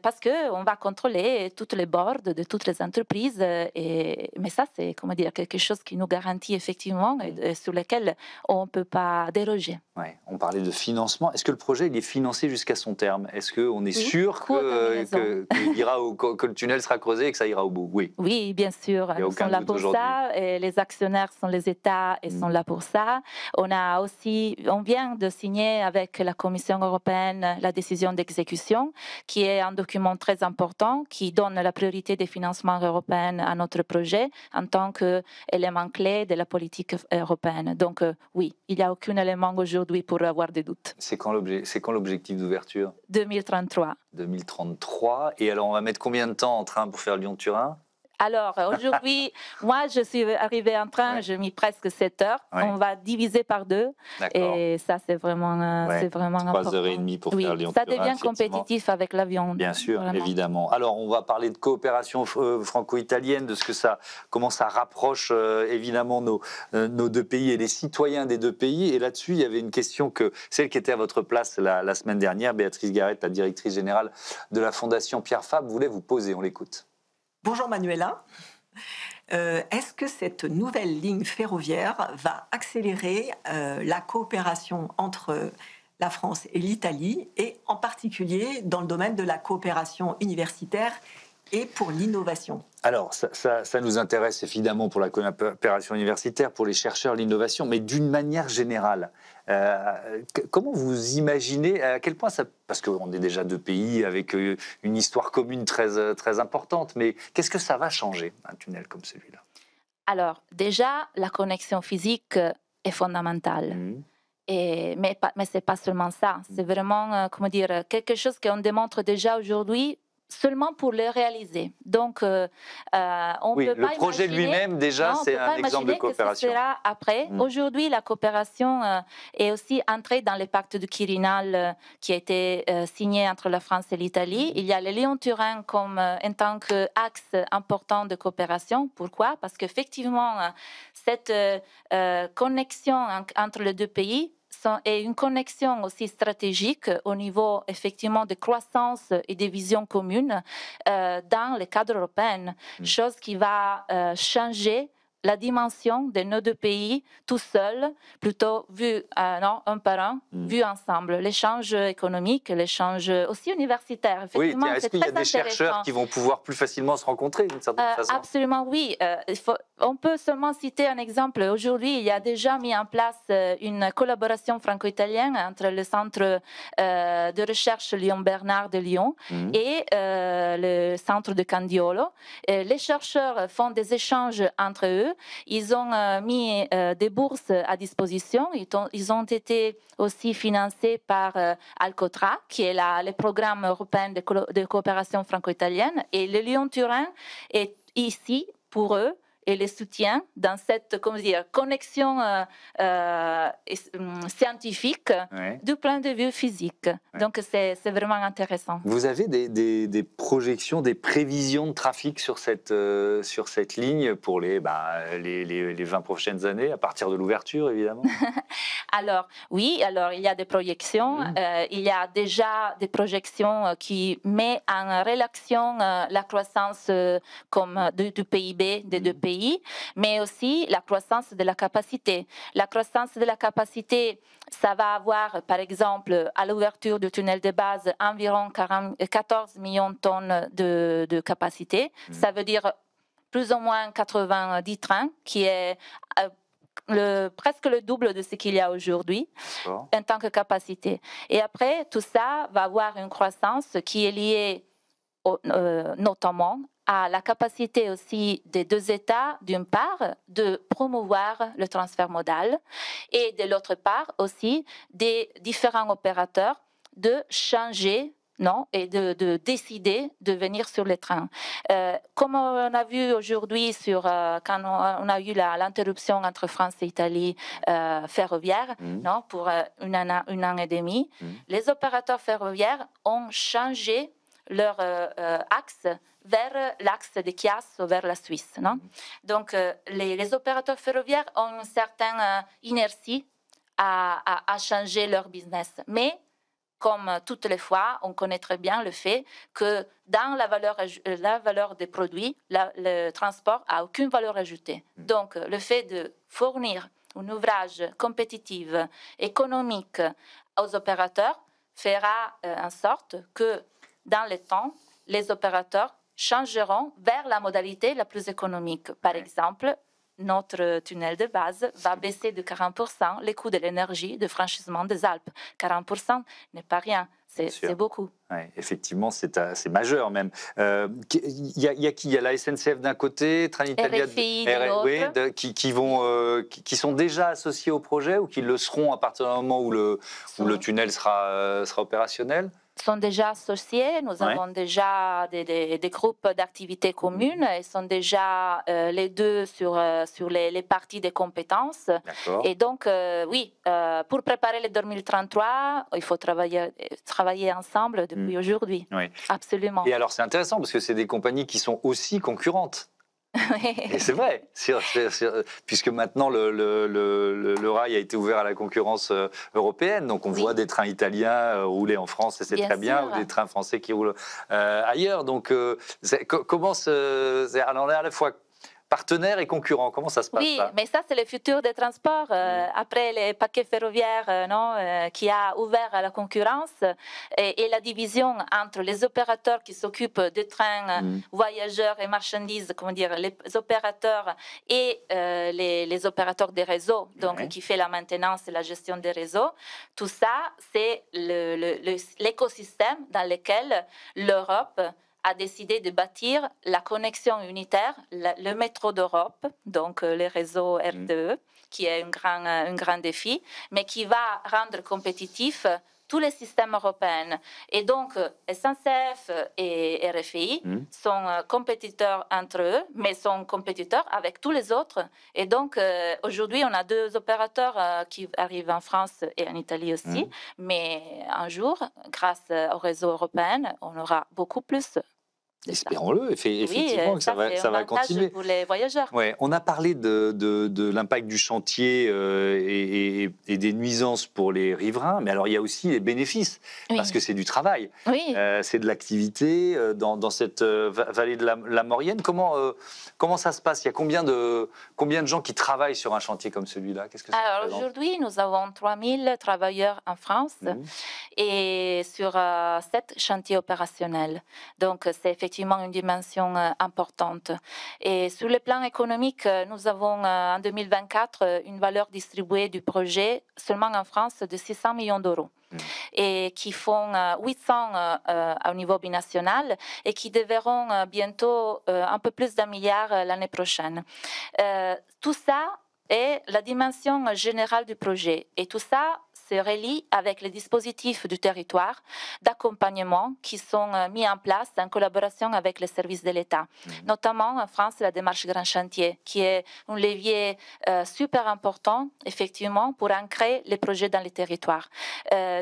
parce qu'on va contrôler toutes les boards de toutes les entreprises, mais ça, c'est, comment dire, quelque chose qui nous garantit effectivement et sur lequel on ne peut pas déroger. Ouais, on parlait de financement. Est-ce que le projet il est financé jusqu'à son terme? Est-ce qu'on est sûr que le tunnel sera creusé et que ça ira au bout? Oui, bien sûr. Nous sommes là pour ça. Et les actionnaires sont les États et sont là pour ça. On vient de signer avec la Commission européenne la décision d'exécution, qui est un document très important qui donne la priorité des financements européens à notre projet en tant qu'élément clé de la politique européenne. Donc oui, il n'y a aucun élément aujourd'hui pour avoir des doutes. C'est quand l'objectif d'ouverture? 2033. 2033. Et alors, on va mettre combien de temps en train pour faire Lyon-Turin? Alors, aujourd'hui, moi, je suis arrivée en train, j'ai mis presque 7 heures. On va diviser par 2. Et ça, c'est vraiment important. 3h30 pour faire Lyon-Turin. Ça devient compétitif avec l'avion. Bien sûr, évidemment. Alors, on va parler de coopération franco-italienne, de comment ça rapproche évidemment nos deux pays et les citoyens des deux pays. Et là-dessus, il y avait une question que celle qui était à votre place la semaine dernière, Béatrice Garrett, la directrice générale de la Fondation Pierre Fabre, voulait vous poser. On l'écoute. Bonjour Manuela. Est-ce que cette nouvelle ligne ferroviaire va accélérer la coopération entre la France et l'Italie, et en particulier dans le domaine de la coopération universitaire et pour l'innovation? Alors, ça nous intéresse évidemment pour la coopération universitaire, pour les chercheurs, l'innovation, mais d'une manière générale. Comment vous imaginez, à quel point ça... Parce qu'on est déjà deux pays avec une histoire commune très importante, mais qu'est-ce que ça va changer, un tunnel comme celui-là? Alors, déjà, la connexion physique est fondamentale. Mais ce n'est pas seulement ça. C'est vraiment, comment dire, quelque chose qu'on démontre déjà aujourd'hui, seulement pour le réaliser. Donc, on peut le projet lui-même, déjà, c'est un exemple de coopération. Que ce sera après. Aujourd'hui, la coopération est aussi entrée dans le pacte du Quirinal qui a été signé entre la France et l'Italie. Il y a le Lyon-Turin comme en tant qu'axe important de coopération. Pourquoi? Parce qu'effectivement, cette connexion entre les deux pays et une connexion aussi stratégique au niveau effectivement de croissance et de vision commune dans le cadre européen, chose qui va changer la dimension de nos deux pays tout seuls, plutôt vu un par un, vu ensemble. L'échange économique, l'échange aussi universitaire. Oui, est-ce qu'il y a des chercheurs qui vont pouvoir plus facilement se rencontrer d'une certaine façon? Absolument, oui. On peut seulement citer un exemple. Aujourd'hui, il y a déjà mis en place une collaboration franco-italienne entre le centre de recherche Lyon-Bernard de Lyon et le centre de Candiolo. Les chercheurs font des échanges entre eux. Ils ont mis des bourses à disposition. Ils ont été aussi financés par Alcotra, qui est le programme européen de coopération franco-italienne. Et le Lyon-Turin est ici pour eux et les soutient dans cette connexion scientifique du point de vue physique. Donc, c'est vraiment intéressant. Vous avez des projections, des prévisions de trafic sur cette ligne pour les 20 prochaines années, à partir de l'ouverture, évidemment? Alors, oui, il y a des projections. Il y a déjà des projections qui mettent en relation la croissance du PIB des deux pays, mais aussi la croissance de la capacité. La croissance de la capacité, ça va avoir, par exemple, à l'ouverture du tunnel de base, environ 14 millions de tonnes de capacité. Ça veut dire plus ou moins 90 trains, qui est presque le double de ce qu'il y a aujourd'hui en tant que capacité. Et après, tout ça va avoir une croissance qui est liée notamment à la capacité aussi des deux États, d'une part, de promouvoir le transfert modal et de l'autre part aussi des différents opérateurs de changer et de décider de venir sur les trains. Comme on a vu aujourd'hui quand on a eu l'interruption entre France et Italie ferroviaire pour un an et demi, les opérateurs ferroviaires ont changé leur axe vers l'axe de Chiasso, vers la Suisse. Donc, les opérateurs ferroviaires ont une certaine inertie à changer leur business. Mais, comme toutes les fois, on connaît très bien le fait que dans la valeur des produits, le transport n'a aucune valeur ajoutée. Donc, le fait de fournir un ouvrage compétitif, économique aux opérateurs fera en sorte que, dans le temps, les opérateurs changeront vers la modalité la plus économique. Par exemple, notre tunnel de base va baisser de 40% les coûts de l'énergie de franchissement des Alpes. 40% n'est pas rien, c'est beaucoup. Oui, effectivement, c'est majeur même. Il y a qui? Il y a la SNCF d'un côté, Trenitalia RFI de l'autre. qui sont déjà associés au projet ou qui le seront à partir du moment où le tunnel sera opérationnel? Sont déjà associés, nous avons déjà des groupes d'activités communes, ils sont déjà les deux sur les parties des compétences. Et donc, pour préparer le 2033, il faut travailler ensemble depuis aujourd'hui. Oui. Absolument. Et alors, c'est intéressant parce que c'est des compagnies qui sont aussi concurrentes. Et c'est vrai, puisque maintenant le rail a été ouvert à la concurrence européenne, donc on voit des trains italiens rouler en France et c'est très bien, ou des trains français qui roulent ailleurs. Donc comment alors on est à la fois partenaires et concurrents, comment ça se passe? Oui, mais ça c'est le futur des transports. Après les paquets ferroviaires qui a ouvert à la concurrence et la division entre les opérateurs qui s'occupent des trains voyageurs et marchandises, les opérateurs et les opérateurs des réseaux, donc qui fait la maintenance et la gestion des réseaux. Tout ça, c'est l'écosystème dans lequel l'Europe a décidé de bâtir la connexion unitaire, le métro d'Europe, donc les réseaux RTE, qui est un grand défi, mais qui va rendre compétitifs tous les systèmes européens. Et donc, SNCF et RFI sont compétiteurs entre eux, mais sont compétiteurs avec tous les autres. Et donc, aujourd'hui, on a deux opérateurs qui arrivent en France et en Italie aussi. Mais un jour, grâce au réseau européen, on aura beaucoup plus. Espérons-le, effectivement, oui, que ça va continuer. Pour les voyageurs. Ouais, on a parlé de l'impact du chantier et des nuisances pour les riverains, mais alors il y a aussi les bénéfices, parce que c'est du travail, c'est de l'activité dans cette vallée de la Maurienne. Comment ça se passe? Il y a combien de gens qui travaillent sur un chantier comme celui-là? Qu'est-ce que ça représente? Aujourd'hui, nous avons 3000 travailleurs en France et sur 7 chantiers opérationnels. Donc, c'est effectivement une dimension importante. Et sur le plan économique, nous avons en 2024 une valeur distribuée du projet seulement en France de 600 millions d'euros. Et qui font 800 au niveau binational et qui devront bientôt un peu plus d'1 milliard l'année prochaine. Tout ça est la dimension générale du projet. Et tout ça se relie avec les dispositifs du territoire d'accompagnement qui sont mis en place en collaboration avec les services de l'État. Notamment en France, la démarche Grand Chantier, qui est un levier super important, effectivement, pour ancrer les projets dans les territoires.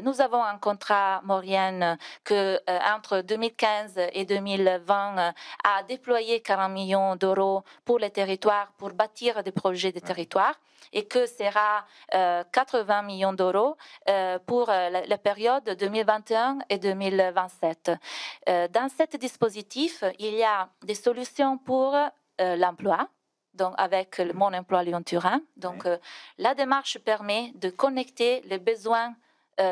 Nous avons un contrat Maurienne que, entre 2015 et 2020, a déployé 40 millions d'euros pour les territoires, pour bâtir des projets de territoire, et que sera 80 millions d'euros pour la période 2021 et 2027. Dans ce dispositif, il y a des solutions pour l'emploi, donc avec le Mon Emploi Lyon-Turin. Donc, la démarche permet de connecter les besoins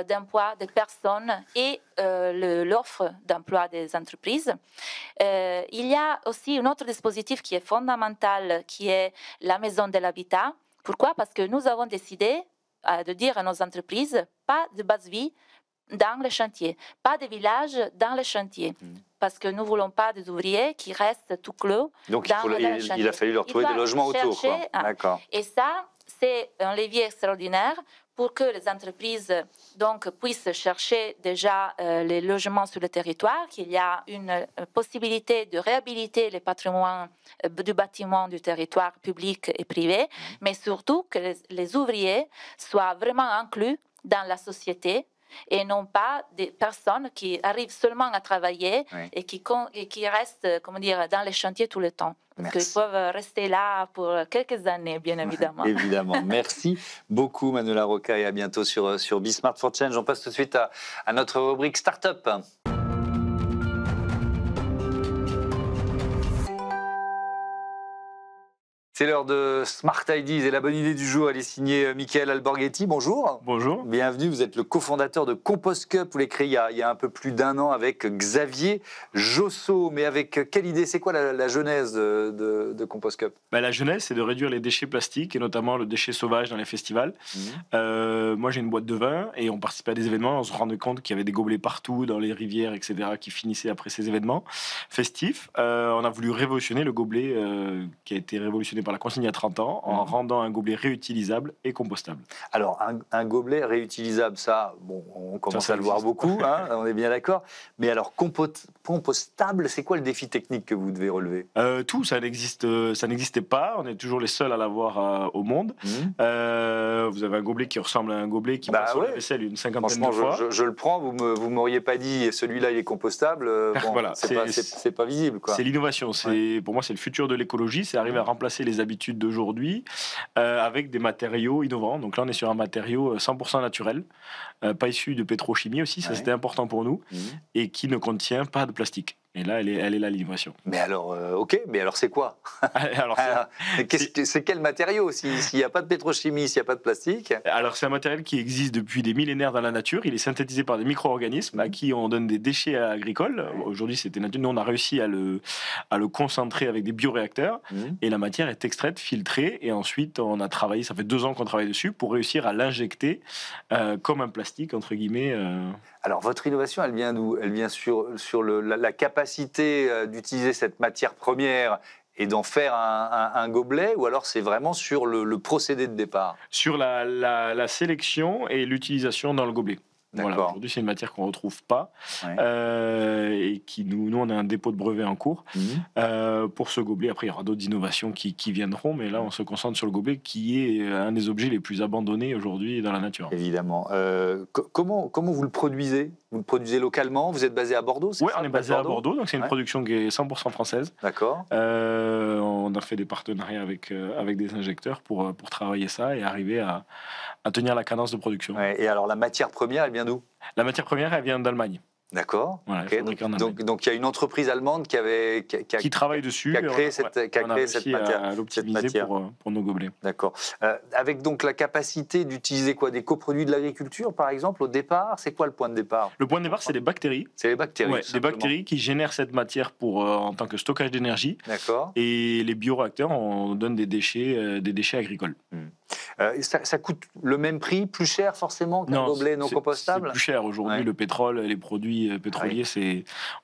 d'emploi des personnes et l'offre d'emploi des entreprises. Il y a aussi un autre dispositif qui est fondamental, qui est la maison de l'habitat. Pourquoi? Parce que nous avons décidé de dire à nos entreprises, pas de base vie dans les chantiers, pas de village dans les chantiers, parce que nous ne voulons pas des ouvriers qui restent tout clos. Donc il a fallu leur trouver des logements autour. D'accord. Et ça, c'est un levier extraordinaire pour que les entreprises donc, puissent chercher déjà les logements sur le territoire, qu'il y a une possibilité de réhabiliter les patrimoines du bâtiment du territoire public et privé, mais surtout que les ouvriers soient vraiment inclus dans la société et non pas des personnes qui arrivent seulement à travailler et qui restent, comment dire, dans les chantiers tout le temps. Parce qu'ils peuvent rester là pour quelques années, bien évidemment. Évidemment. Merci beaucoup, Manuela Roca, et à bientôt sur Be Smart for Change. On passe tout de suite à notre rubrique Startup. C'est l'heure de Smart Ideas et la bonne idée du jour, elle est signée Michael Alborghetti. Bonjour. Bonjour. Bienvenue, vous êtes le cofondateur de Compost Cup. Vous l'avez créé il y a un peu plus d'1 an avec Xavier Josso. Mais avec quelle idée? C'est quoi la genèse de Compost Cup? La genèse, c'est de réduire les déchets plastiques et notamment le déchet sauvage dans les festivals. Moi, j'ai une boîte de vin et on participait à des événements. On se rendait compte qu'il y avait des gobelets partout, dans les rivières, etc., qui finissaient après ces événements festifs. On a voulu révolutionner le gobelet qui a été révolutionné par la consigne il y a 30 ans, en rendant un gobelet réutilisable et compostable. Alors, un gobelet réutilisable, ça, bon, on commence à le voir beaucoup, hein, on est bien d'accord. Mais alors, compostable, c'est quoi le défi technique que vous devez relever? Tout, ça n'existait pas. On est toujours les seuls à l'avoir au monde. Vous avez un gobelet qui ressemble à un gobelet qui passe sur la vaisselle une cinquantaine de fois. Je le prends, vous m'auriez pas dit celui-là il est compostable, bon, voilà, c'est pas visible, quoi. C'est l'innovation, pour moi c'est le futur de l'écologie, c'est arriver à remplacer les habitudes d'aujourd'hui avec des matériaux innovants. Donc là on est sur un matériau 100% naturel, pas issu de pétrochimie aussi, ça c'était important pour nous, et qui ne contient pas de plastique. Et là, elle est là l'innovation. Mais alors, mais alors c'est quoi? C'est quel matériau s'il n'y a pas de pétrochimie, s'il n'y a pas de plastique? Alors c'est un matériel qui existe depuis des millénaires dans la nature. Il est synthétisé par des micro-organismes à qui on donne des déchets agricoles. Aujourd'hui, c'était nature. Nous, on a réussi à le concentrer avec des bioréacteurs. Et la matière est extraite, filtrée. Et ensuite, on a travaillé, ça fait 2 ans qu'on travaille dessus, pour réussir à l'injecter comme un plastique, entre guillemets. Alors, votre innovation, elle vient d'où? Elle vient sur la capacité d'utiliser cette matière première et d'en faire un gobelet, ou alors c'est vraiment sur le procédé de départ? Sur la sélection et l'utilisation dans le gobelet. Voilà, aujourd'hui, c'est une matière qu'on ne retrouve pas et qui, nous, on a un dépôt de brevet en cours pour ce gobelet. Après, il y aura d'autres innovations qui viendront, mais là, on se concentre sur le gobelet qui est un des objets les plus abandonnés aujourd'hui dans la nature. Évidemment. Comment vous le produisez? Vous le produisez localement? Vous êtes basé à Bordeaux? Oui, on est basé à Bordeaux, donc c'est une production qui est 100% française. D'accord. On a fait des partenariats avec des injecteurs pour travailler ça et arriver à tenir la cadence de production. Et alors, la matière première, elle vient d'où? La matière première, elle vient d'Allemagne. D'accord. Voilà, donc il y a une entreprise allemande qui travaille dessus, qui a créé cette matière. À l'optimiser pour nos gobelets. D'accord. Avec donc la capacité d'utiliser quoi? Des coproduits de l'agriculture, par exemple, au départ? C'est quoi le point de départ? Le point de départ, c'est les bactéries. C'est les bactéries. Ouais, des bactéries qui génèrent cette matière en tant que stockage d'énergie. D'accord. Et les bioréacteurs, on donne des déchets agricoles. Ça coûte le même prix, plus cher forcément qu'un gobelet non compostable? C'est plus cher aujourd'hui. Le pétrole, les produits pétroliers,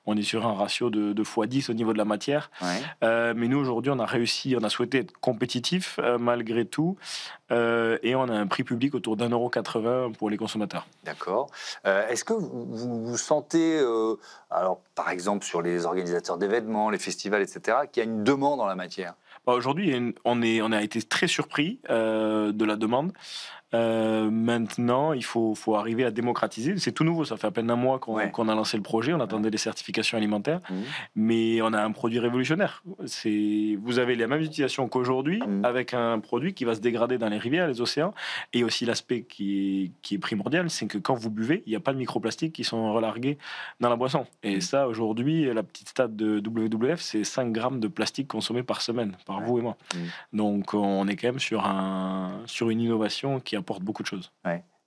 on est sur un ratio de x10 au niveau de la matière. Mais nous, aujourd'hui, on a souhaité être compétitif malgré tout. Et on a un prix public autour d'1,80 € pour les consommateurs. D'accord. Est-ce que vous sentez, alors par exemple sur les organisateurs d'événements, les festivals, etc., qu'il y a une demande en la matière? Aujourd'hui, on a été très surpris de la demande. Maintenant, il faut arriver à démocratiser. C'est tout nouveau, ça fait à peine un mois qu'on a lancé le projet. On attendait les certifications alimentaires, mais on a un produit révolutionnaire. Vous avez la même utilisation qu'aujourd'hui, avec un produit qui va se dégrader dans les rivières, les océans, et aussi l'aspect qui est primordial, c'est que quand vous buvez, il n'y a pas de microplastiques qui sont relargués dans la boisson. Et ça, aujourd'hui, la petite stat de WWF, c'est 5 grammes de plastique consommés par semaine, par vous et moi. Donc, on est quand même sur une innovation qui apporte beaucoup de choses.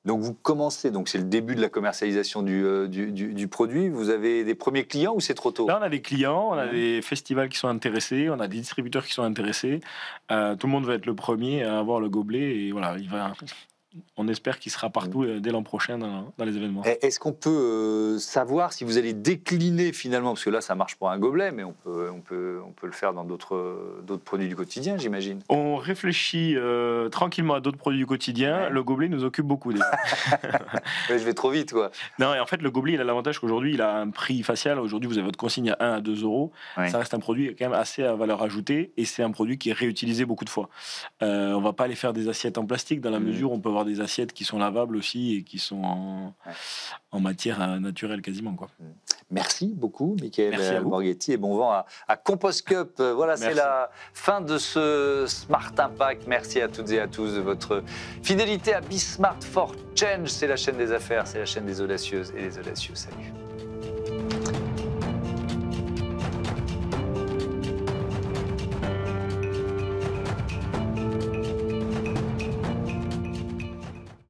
Donc vous commencez, donc c'est le début de la commercialisation du produit. Vous avez des premiers clients ou c'est trop tôt? Là, on a des clients, on a des festivals qui sont intéressés, on a des distributeurs qui sont intéressés. Tout le monde va être le premier à avoir le gobelet et voilà, on espère qu'il sera partout dès l'an prochain dans les événements. Est-ce qu'on peut savoir si vous allez décliner finalement, parce que là ça marche pour un gobelet, mais on peut le faire dans d'autres produits du quotidien, j'imagine. On réfléchit tranquillement à d'autres produits du quotidien. Le gobelet nous occupe beaucoup déjà. Je vais trop vite, quoi. Non, et en fait le gobelet il a l'avantage qu'aujourd'hui il a un prix facial. Aujourd'hui vous avez votre consigne à 1 à 2 €. Ça reste un produit quand même assez à valeur ajoutée et c'est un produit qui est réutilisé beaucoup de fois. On va pas aller faire des assiettes en plastique dans la mesure où on peut avoir des assiettes qui sont lavables aussi et qui sont en matière naturelle quasiment, quoi. Merci beaucoup, Michael Borghetti, et bon vent à Compost Cup. Voilà, c'est la fin de ce Smart Impact. Merci à toutes et à tous de votre fidélité à Be Smart for Change. C'est la chaîne des affaires, c'est la chaîne des audacieuses et des audacieux. Salut.